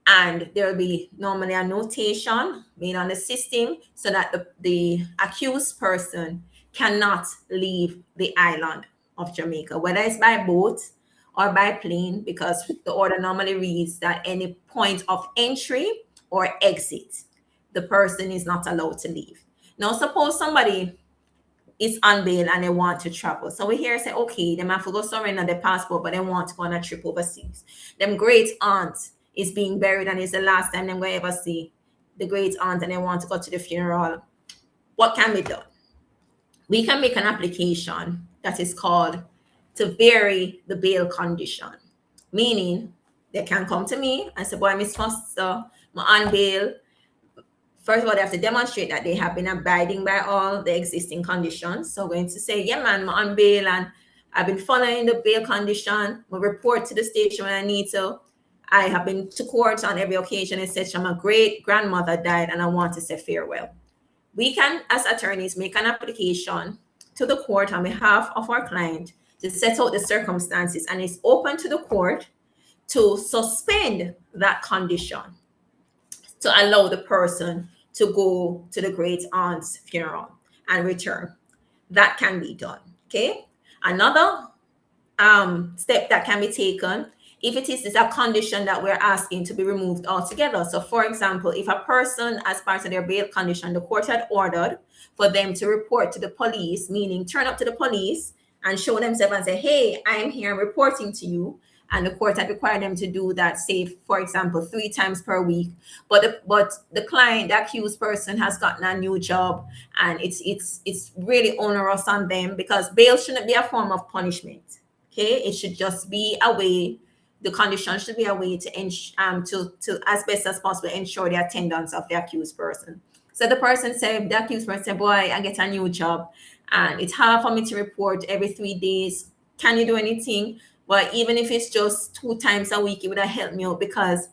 and there will be normally a notation made on the system so that the accused person cannot leave the island of Jamaica, whether it's by boat or by plane, because the order normally reads that any point of entry or exit, the person is not allowed to leave. Now, suppose somebody is on bail and they want to travel. So we here say, okay, they have to go surrender their passport, but they want to go on a trip overseas. Them great aunt is being buried and it's the last time they're going to ever see the great aunt and they want to go to the funeral. What can be done? We can make an application that is called to vary the bail condition, meaning they can come to me and say, boy, Miss Foster, I'm on bail. First of all, they have to demonstrate that they have been abiding by all the existing conditions. So we're going to say, yeah, man, I'm on bail and I've been following the bail condition. We'll report to the station when I need to. I have been to court on every occasion, etc. My great grandmother died and I want to say farewell. We can, as attorneys, make an application to the court on behalf of our client to set out the circumstances, and it's open to the court to suspend that condition to allow the person to go to the great aunt's funeral and return. That can be done. Okay. Another step that can be taken, if it is a condition that we're asking to be removed altogether. So for example, if a person, as part of their bail condition, the court had ordered for them to report to the police, meaning turn up to the police and show themselves and say, hey, I am here reporting to you. And the court had required them to do that, say, for example, 3 times per week. But the client, the accused person, has gotten a new job, and it's really onerous on them, because bail shouldn't be a form of punishment. Okay, it should just be a way. The condition should be a way to as best as possible ensure the attendance of the accused person. So the accused person said, boy, I get a new job, and it's hard for me to report every 3 days. Can you do anything? But even if it's just 2 times a week, it would have helped me out, because,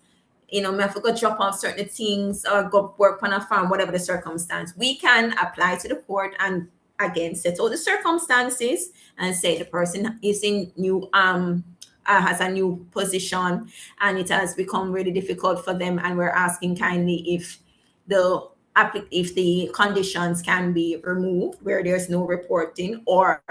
I have to go drop off certain things or go work on a farm, whatever the circumstance. We can apply to the court and again set out the circumstances and say the person is in new has a new position and it has become really difficult for them, and we're asking kindly if the conditions can be removed where there's no reporting, or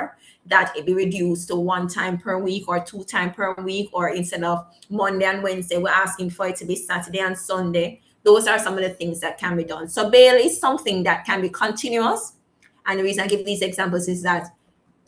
that it be reduced to 1 time per week or 2 times per week, or instead of Monday and Wednesday, we're asking for it to be Saturday and Sunday. Those are some of the things that can be done. So bail is something that can be continuous. And the reason I give these examples is that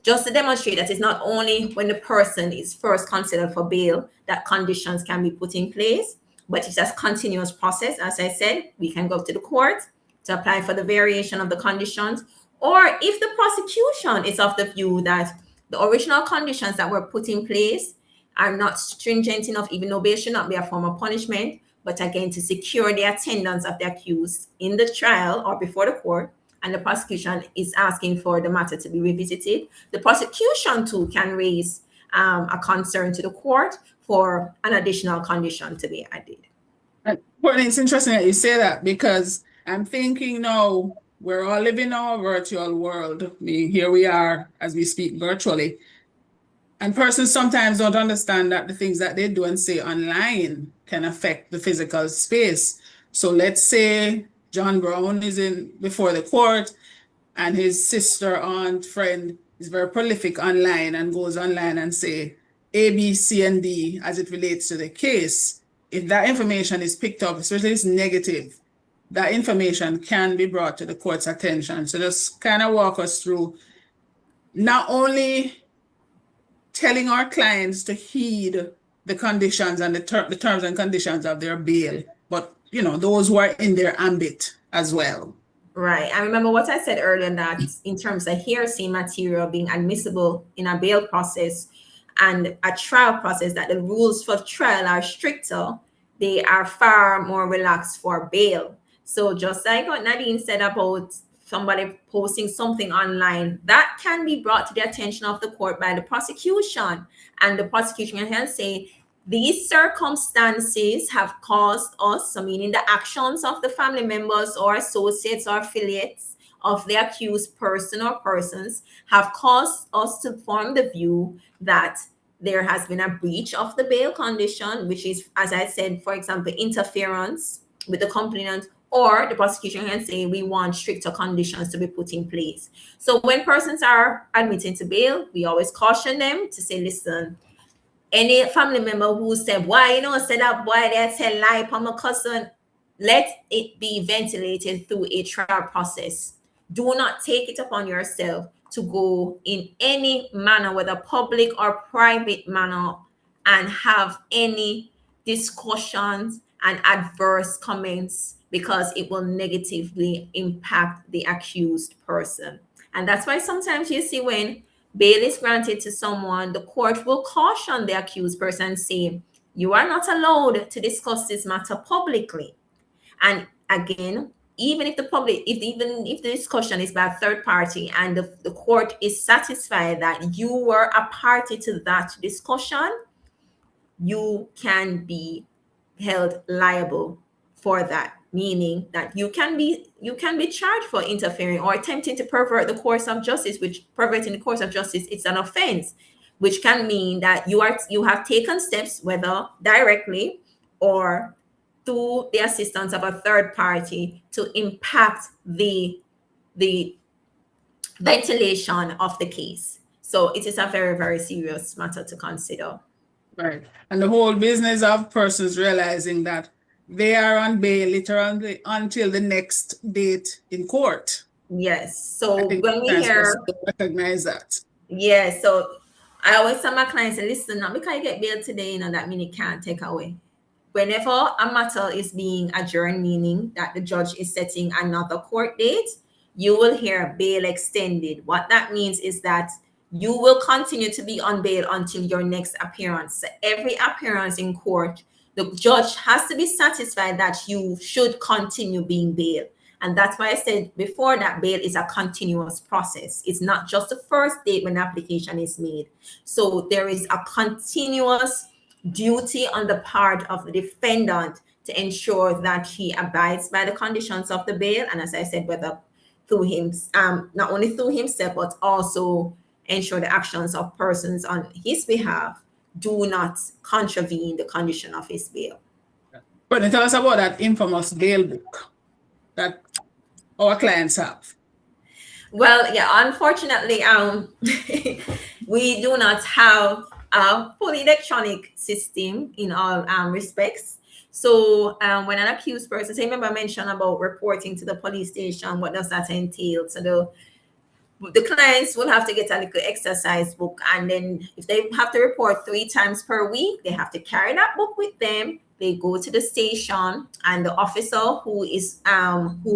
just to demonstrate that it's not only when the person is first considered for bail that conditions can be put in place, but it's a continuous process. As I said, we can go to the court to apply for the variation of the conditions, or if the prosecution is of the view that the original conditions that were put in place are not stringent enough, even though bail should not be a form of punishment, but again, to secure the attendance of the accused in the trial or before the court, and the prosecution is asking for the matter to be revisited, the prosecution too can raise a concern to the court for an additional condition to be added. Courtney, it's interesting that you say that, because I'm thinking now we're all living in our virtual world. I mean, here we are as we speak virtually. And persons sometimes don't understand that the things that they do and say online can affect the physical space. So let's say John Brown is in before the court and his sister, aunt, friend is very prolific online and goes online and say A, B, C, and D as it relates to the case. If that information is picked up, especially if it's negative, that information can be brought to the court's attention. So just kind of walk us through not only telling our clients to heed the conditions and the terms and conditions of their bail, but those who are in their ambit as well. Right. I remember what I said earlier, that in terms of hearsay material being admissible in a bail process and a trial process, that the rules for trial are stricter, they are far more relaxed for bail. So just like what Nadine said about somebody posting something online, that can be brought to the attention of the court by the prosecution, and the prosecution can say, these circumstances have caused us, so meaning the actions of the family members or associates or affiliates of the accused person or persons have caused us to form the view that there has been a breach of the bail condition, which is, as I said, for example, interference with the complainant, or the prosecution can say we want stricter conditions to be put in place. So when persons are admitting to bail, we always caution them to say, listen, any family member who said, why said that boy they tell lie upon my cousin, let it be ventilated through a trial process. Do not take it upon yourself to go in any manner, whether public or private manner, and have any discussions and adverse comments, because it will negatively impact the accused person. And that's why sometimes you see when bail is granted to someone, the court will caution the accused person and say, you are not allowed to discuss this matter publicly. And again, even if the discussion is by a third party and the court is satisfied that you were a party to that discussion, you can be held liable for that, meaning that you can be charged for interfering or attempting to pervert the course of justice, which perverting the course of justice is an offense, which can mean that you have taken steps, whether directly or through the assistance of a third party, to impact the ventilation of the case. So it is a very, very serious matter to consider. Right. And the whole business of persons realizing that they are on bail literally until the next date in court. Yes. So when we sometimes hear, persons don't recognize that. yeah, so I always tell my clients, listen, not because you get bail today, that means it can't take away. Whenever a matter is being adjourned, meaning that the judge is setting another court date, you will hear bail extended. What that means is that you will continue to be on bail until your next appearance. So every appearance in court, the judge has to be satisfied that you should continue being bail. And that's why I said before that bail is a continuous process. It's not just the first date when the application is made. So there is a continuous duty on the part of the defendant to ensure that he abides by the conditions of the bail. And as I said, whether through him, not only through himself, but also ensure the actions of persons on his behalf do not contravene the condition of his bail. But tell us about that infamous bail book that our clients have. Well, yeah, unfortunately, we do not have a fully electronic system in all respects. So when an accused person, say, remember I mentioned about reporting to the police station, what does that entail? So the clients will have to get a little exercise book, and then if they have to report 3 times per week, they have to carry that book with them. They go to the station, and the officer who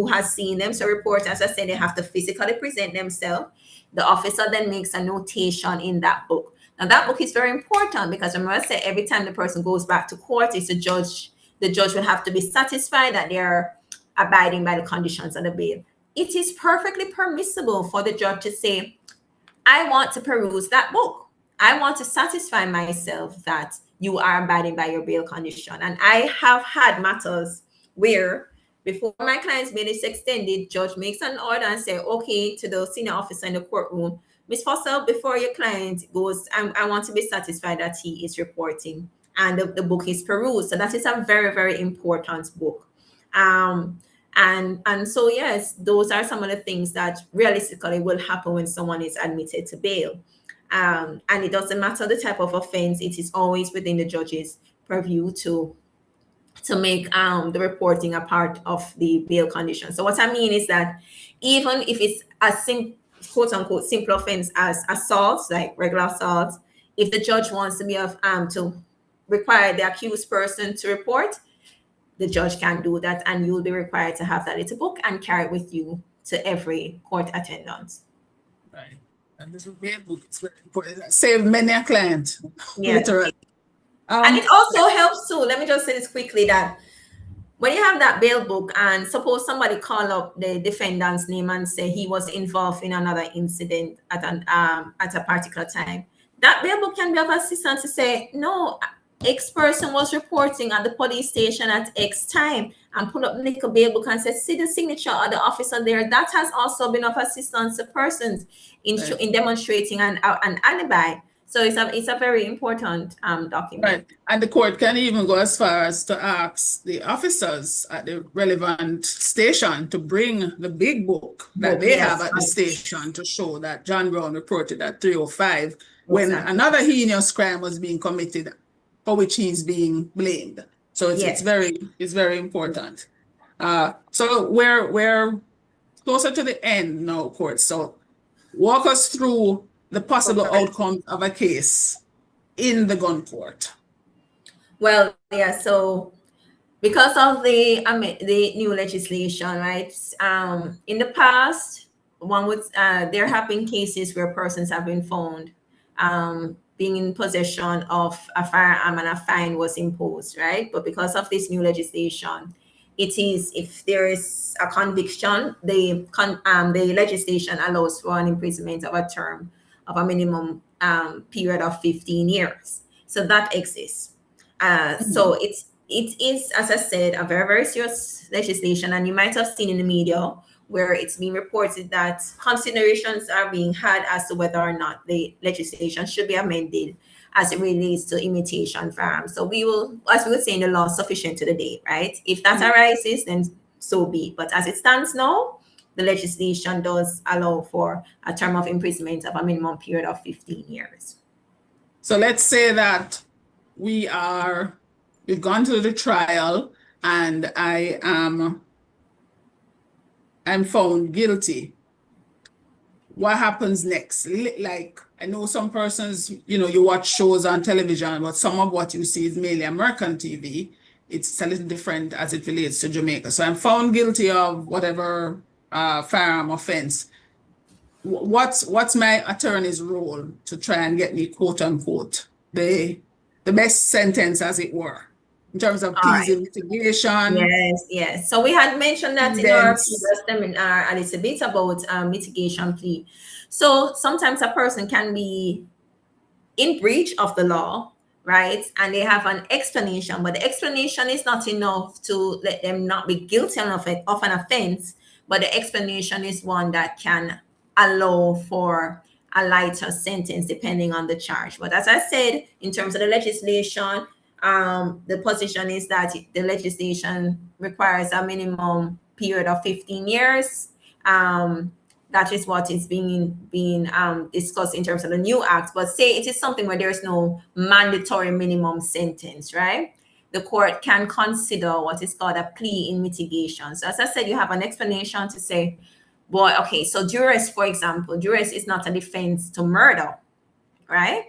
has seen them, so report, as I said, they have to physically present themselves. The officer then makes a notation in that book. Now that book is very important because remember I said every time the person goes back to court, it's the judge will have to be satisfied that they're abiding by the conditions of the bail. It is perfectly permissible for the judge to say, I want to peruse that book. I want to satisfy myself that you are abiding by your bail condition. And I have had matters where before my client's bail is extended, judge makes an order and say, okay, to the senior officer in the courtroom, Ms. Foster, before your client goes, I want to be satisfied that he is reporting and the book is perused. So that is a very, very important book. And so, yes, those are some of the things that realistically will happen when someone is admitted to bail. And it doesn't matter the type of offense, it is always within the judge's purview to make the reporting a part of the bail condition. So what I mean is that even if it's a quote unquote simple offense as assault, like regular assault, if the judge wants to be to require the accused person to report, the judge can do that, and you'll be required to have that little book and carry it with you to every court attendance. Right. And this bail book is very important. Save many a client, literally. And it also helps too. Let me just say this quickly, that when you have that bail book and suppose somebody call up the defendant's name and say he was involved in another incident at a particular time, that bail book can be of assistance to say, no, X person was reporting at the police station at X time, and pull up the little bail book and say, see the signature of the officer there. That has also been of assistance to persons in demonstrating an alibi. So it's a very important document. Right. And the court can even go as far as to ask the officers at the relevant station to bring the big book that they have at the station to show that John Brown reported at 3:05 when another heinous crime was being committed for which he's being blamed. So it's very important. So we're closer to the end now, court. So walk us through the possible outcome of a case in the gun court. Well, yeah, so because of the new legislation, right? In the past, there have been cases where persons have been found being in possession of a firearm and a fine was imposed, right? But because of this new legislation, it is, if there is a conviction, the legislation allows for an imprisonment of a term of a minimum period of 15 years. So that exists. So it is, as I said, a very, very serious legislation. And you might have seen in the media where it's being reported that considerations are being had as to whether or not the legislation should be amended as it relates to imitation firearms. So we will, as we would say in the law, sufficient to the day, right? If that arises, then so be it. But as it stands now, the legislation does allow for a term of imprisonment of a minimum period of 15 years. So let's say that we've gone to the trial and I'm found guilty. What happens next? Like, I know some persons, you watch shows on television, but some of what you see is mainly American TV. It's a little different as it relates to Jamaica. So I'm found guilty of whatever firearm offense. What's my attorney's role to try and get me, quote unquote, the best sentence, as it were, in terms of pleasing mitigation? Yes. So we had mentioned that in our previous seminar a little bit about mitigation plea. So sometimes a person can be in breach of the law, right? And they have an explanation, but the explanation is not enough to let them not be guilty of an offense. but the explanation is one that can allow for a lighter sentence depending on the charge. But as I said, in terms of the legislation, the position is that the legislation requires a minimum period of 15 years. That is what is being discussed in terms of the new act. But say it is something where there is no mandatory minimum sentence, right? The court can consider what is called a plea in mitigation. So as I said, you have an explanation to say, boy, okay, so duress, for example, duress is not a defense to murder, right?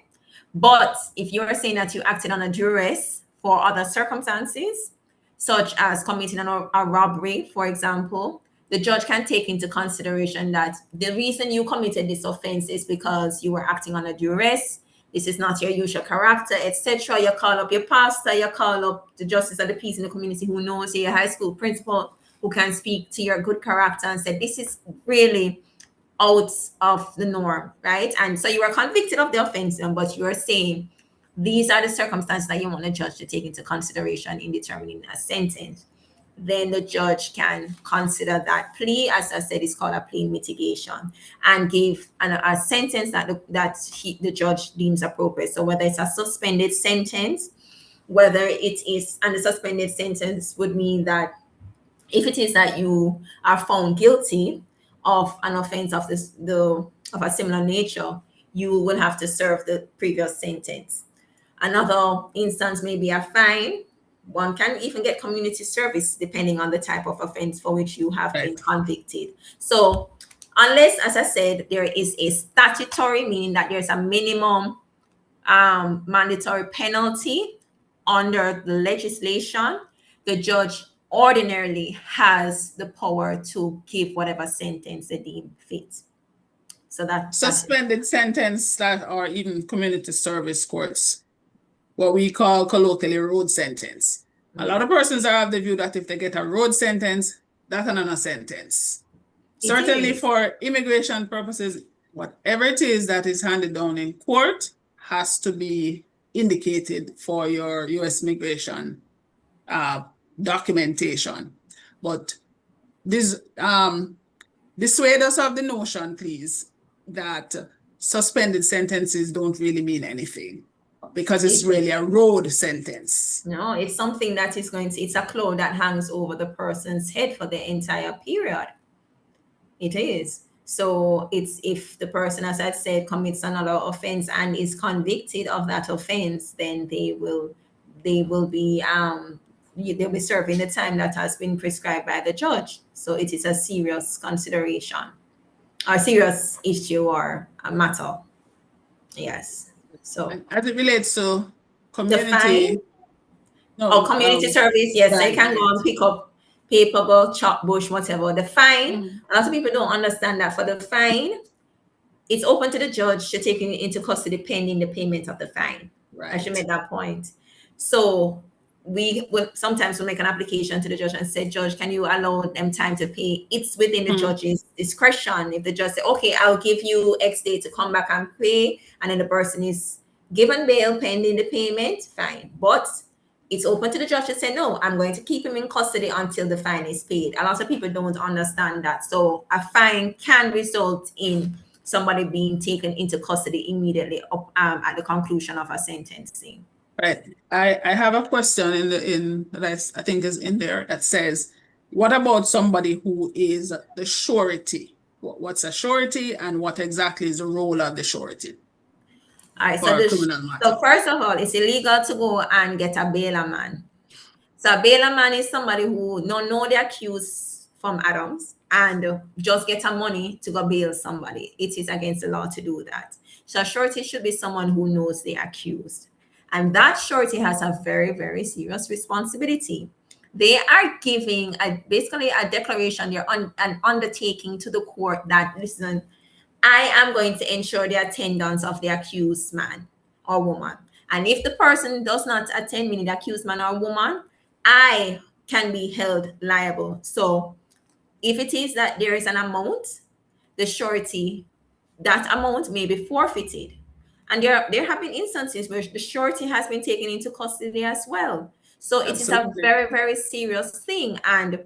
But if you're saying that you acted on a duress for other circumstances, such as committing a robbery, for example, the judge can take into consideration that the reason you committed this offense is because you were acting on a duress. This is not your usual character, etc. You call up your pastor, you call up the justice of the peace in the community who knows you, your high school principal who can speak to your good character and say, this is really out of the norm, right? And so you are convicted of the offense, but you are saying these are the circumstances that you want the judge to take into consideration in determining a sentence. Then the judge can consider that plea, as I said, is called a plea mitigation, and give a sentence that the judge deems appropriate. So whether it's a suspended sentence, whether it is, and the suspended sentence would mean that if it is that you are found guilty of an offense of a similar nature, you will have to serve the previous sentence. Another instance may be a fine. One can even get community service depending on the type of offense for which you have been convicted. So unless, as I said, there is a statutory, meaning that there's a minimum mandatory penalty under the legislation, the judge ordinarily has the power to give whatever sentence they deem fit. So that suspended sentence that or even community service courts, what we call colloquially road sentence. A lot of persons are of the view that if they get a road sentence, that's not a sentence. Certainly for immigration purposes, whatever it is that is handed down in court has to be indicated for your U.S. immigration documentation. But this dissuade us of the notion, please, that suspended sentences don't really mean anything, because it's really a road sentence. No, it's something that is it's a cloud that hangs over the person's head for the entire period. It is. So it's if the person, as I said, commits another offense and is convicted of that offense, then they will be they'll be serving the time that has been prescribed by the judge. So it is a serious consideration, a serious issue or a matter. Yes. So and as it relates to community, community service, yes, they can go and pick up paper, go chop bush, whatever. The fine, a lot of people don't understand that for the fine, it's open to the judge to take it into custody pending the payment of the fine. Right. I should make that point. So we will sometimes make an application to the judge and say, Judge, can you allow them time to pay? It's within the judge's discretion. If the judge say, okay, I'll give you X day to come back and pay, and then the person is given bail pending the payment, fine. But it's open to the judge to say, no, I'm going to keep him in custody until the fine is paid. A lot of people don't understand that. So a fine can result in somebody being taken into custody immediately at the conclusion of a sentencing. Right. I have a question that I think is in there that says, what about somebody who is the surety? What's a surety and what exactly is the role of the surety? All right, so first of all, it's illegal to go and get a bailman. So a bailman is somebody who don't know the accused from Adams and just get some money to go bail somebody. It is against the law to do that. So a surety should be someone who knows the accused. And that surety has a very, very serious responsibility. They are giving basically a declaration, they're an undertaking to the court that, listen, I am going to ensure the attendance of the accused man or woman. And if the person does not attend, meaning the accused man or woman, I can be held liable. So if it is that there is an amount, the surety, that amount may be forfeited. And there have been instances where the surety has been taken into custody as well. So it is a very, very serious thing. And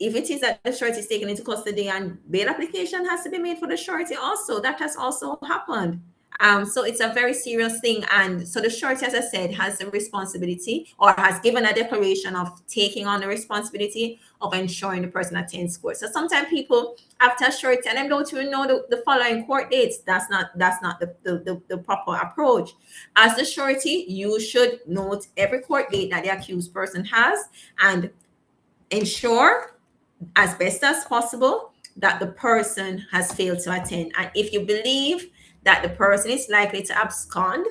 if it is that the surety is taken into custody and bail application has to be made for the surety also, that has also happened. So it's a very serious thing. And so the surety, as I said, has the responsibility or has given a declaration of taking on the responsibility of ensuring the person attends court. So sometimes people after surety and they don't even know the following court dates. That's not the proper approach. As the surety, you should note every court date that the accused person has and ensure as best as possible that the person has failed to attend. And if you believe that the person is likely to abscond,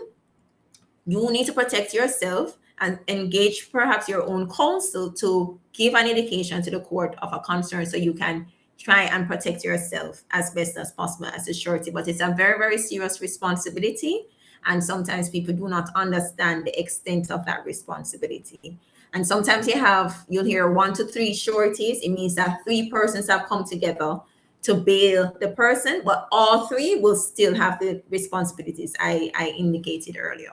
you need to protect yourself and engage perhaps your own counsel to give an indication to the court of a concern so you can try and protect yourself as best as possible as a surety. But it's a very, very serious responsibility. And sometimes people do not understand the extent of that responsibility. And sometimes you'll hear 1 to 3 sureties. It means that 3 persons have come together to bail the person, but all 3 will still have the responsibilities I indicated earlier.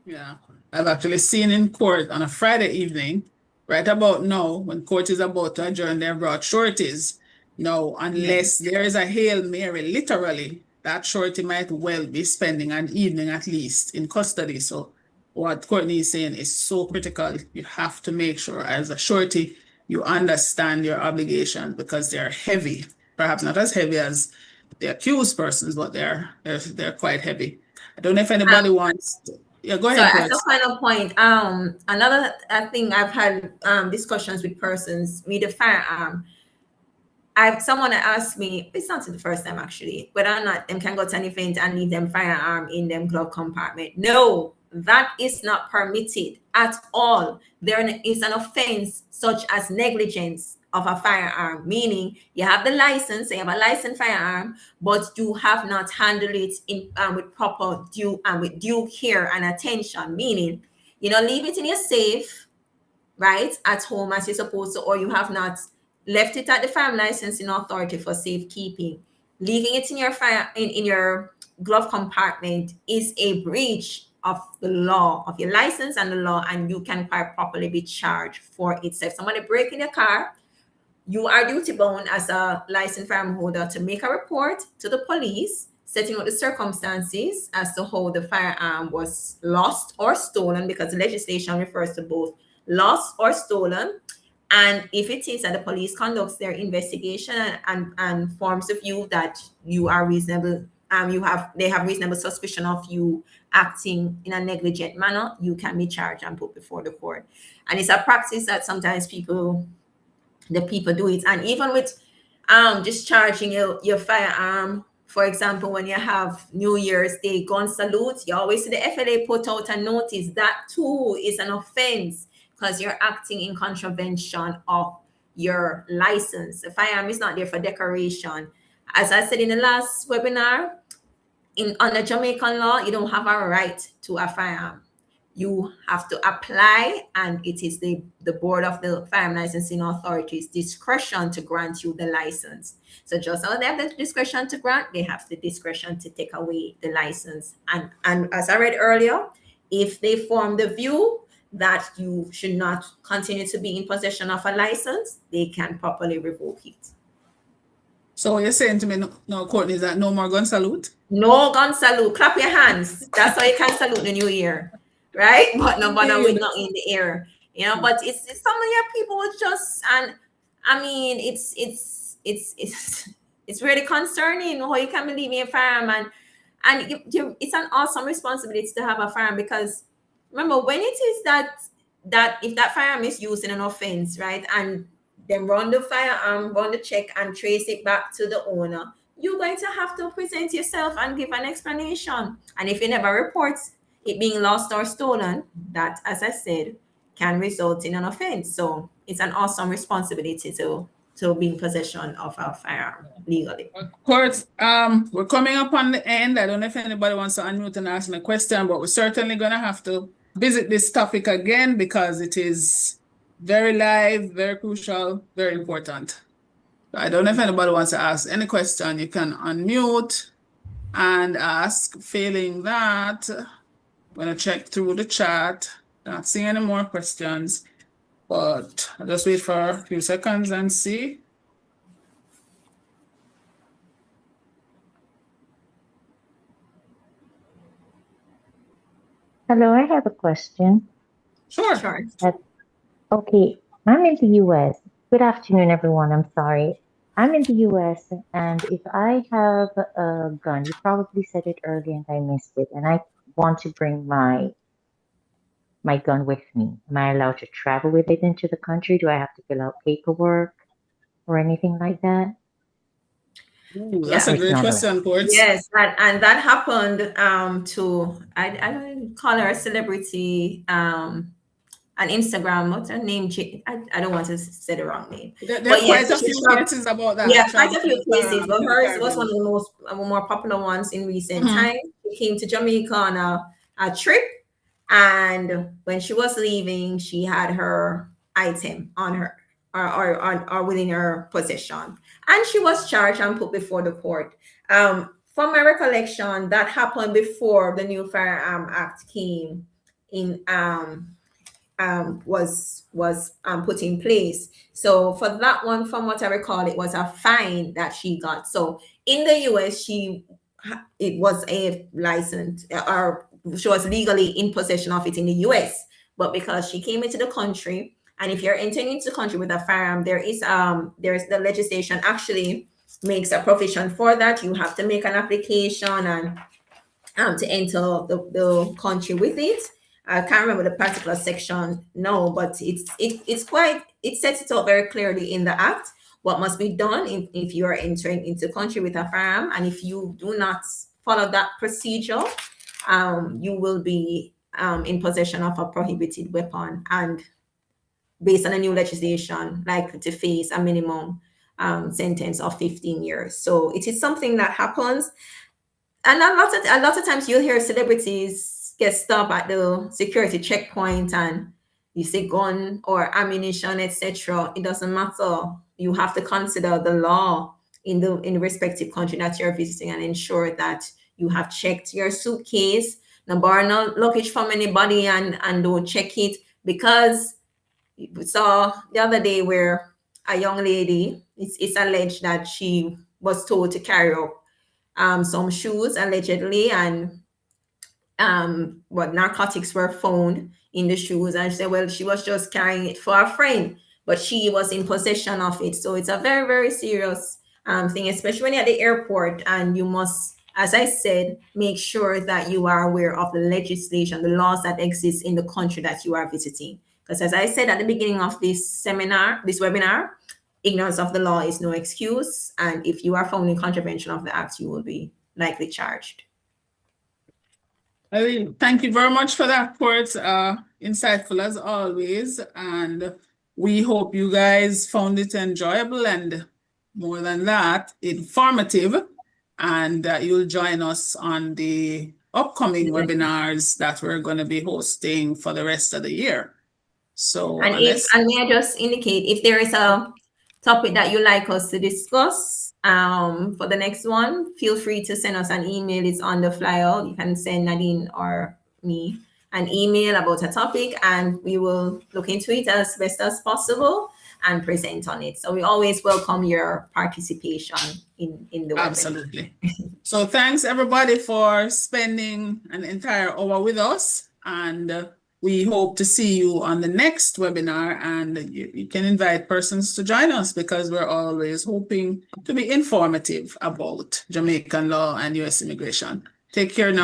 Yeah, I've actually seen in court on a Friday evening, right about now, when court is about to adjourn, they've brought sureties. No, unless there is a Hail Mary, literally, that surety might well be spending an evening at least in custody. So what Courtney is saying is so critical. You have to make sure as a surety, you understand your obligations because they're heavy. Perhaps not as heavy as the accused persons, but they're quite heavy. I don't know if anybody wants to. Yeah, go ahead. So as a final point, another thing I've had discussions with persons with a firearm. Someone asked me, it's not the first time actually, whether or not them can go to an event and leave them firearm in them glove compartment. No, that is not permitted at all. There is an offense such as negligence of a firearm, meaning you have the license, you have a licensed firearm, but you have not handled it in with proper due and with due care and attention, meaning leave it in your safe, right, at home as you're supposed to, or you have not left it at the firearm licensing authority for safekeeping. Leaving it in your in your glove compartment is a breach of the law, of your license and the law, and you can quite properly be charged for it. So if somebody breaks in your car, you are duty bound as a licensed firearm holder to make a report to the police, setting out the circumstances as to how the firearm was lost or stolen, because the legislation refers to both lost or stolen. And if it is that the police conducts their investigation and forms of view that you are reasonable, they have reasonable suspicion of you acting in a negligent manner, you can be charged and put before the court. And it's a practice that sometimes people do it. And even with discharging your firearm, for example, when you have New Year's Day gun salute, you always see the FLA put out a notice. That too is an offense because you're acting in contravention of your license. The firearm is not there for decoration. As I said in the last webinar, under Jamaican law, you don't have a right to a firearm. You have to apply, and it is the board of the firearm licensing authority's discretion to grant you the license. So just as they have the discretion to grant, they have the discretion to take away the license. And as I read earlier, if they form the view that you should not continue to be in possession of a license, they can properly revoke it. So what you're saying to me now, Courtney, is that no more gun salute? No gun salute. Clap your hands. That's how you can salute the new year, right? But no bother with not in the air, But it's some of your people would just, and I mean, it's really concerning how you can be leaving a firearm, and it's an awesome responsibility to have a firearm, because remember when it is that if that firearm is used in an offense, right, and then run the firearm, run the check and trace it back to the owner, you're going to have to present yourself and give an explanation. And if you never report it being lost or stolen, that, as I said, can result in an offense. So it's an awesome responsibility to be in possession of a firearm legally. Of course, we're coming up on the end. I don't know if anybody wants to unmute and ask me a question, but we're certainly going to have to visit this topic again because it is very live, very crucial, very important. I don't know if anybody wants to ask any question. You can unmute and ask. Failing that, I'm going to check through the chat. Not seeing any more questions. but I'll just wait for a few seconds and see. Hello, I have a question. Sure. Sure. Okay, I'm in the US. Good afternoon, everyone. I'm sorry. I'm in the US, and if I have a gun, you probably said it earlier and I missed it, and I want to bring my gun with me. Am I allowed to travel with it into the country? Do I have to fill out paperwork or anything like that? Ooh, Yeah. that's Or a it's great not allowed? question, Quartz. Yes, that happened to I don't call her a celebrity, an Instagram, what's her name? I don't want to say the wrong name. There But are yes, quite a she few traveled. cases about Yeah, that quite a few traveling cases, but to the hers was Caribbean. one of the most more popular ones in recent Mhm. times. She came to Jamaica on a trip, and when she was leaving, she had her item on her or within her possession, and she was charged and put before the court. From my recollection, that happened before the new Firearm Act came in. Was put in place. So for that one, from what I recall, it was a fine that she got. So in the US, it was a license, or she was legally in possession of it in the US. But because she came into the country, and if you're entering into the country with a firearm, there's the legislation actually makes a provision for that. You have to make an application and to enter the country with it. I can't remember the particular section now, but it sets it out very clearly in the act what must be done if you are entering into the country with a firearm, and if you do not follow that procedure, you will be in possession of a prohibited weapon, and based on the new legislation, like to face a minimum sentence of 15 years. So it is something that happens. And a lot of times you'll hear celebrities get stopped at the security checkpoint, and you say gun or ammunition, etc. It doesn't matter. You have to consider the law in the respective country that you're visiting and ensure that you have checked your suitcase, no borrow no luggage from anybody, and don't check it, because we saw the other day where a young lady, it's alleged that she was told to carry up some shoes allegedly, and what narcotics were found in the shoes, and she said, well, she was just carrying it for a friend, but she was in possession of it. So it's a very, very serious thing, especially when you're at the airport, and you must, as I said, make sure that you are aware of the legislation, the laws that exist in the country that you are visiting. Because as I said at the beginning of this webinar, ignorance of the law is no excuse, and if you are found in contravention of the act, you will be likely charged. Thank you very much for that, Quartz. Insightful as always, and we hope you guys found it enjoyable and, more than that, informative, and you'll join us on the upcoming webinars that we're going to be hosting for the rest of the year. So, And may I just indicate, if there is a topic that you'd like us to discuss for the next one, feel free to send us an email. It's on the flyer. You can send Nadine or me an email about a topic, and we will look into it as best as possible and present on it. So we always welcome your participation in the webinar. Absolutely. So thanks everybody for spending an entire hour with us, and we hope to see you on the next webinar, and you can invite persons to join us, because we're always hoping to be informative about Jamaican law and US immigration. Take care now.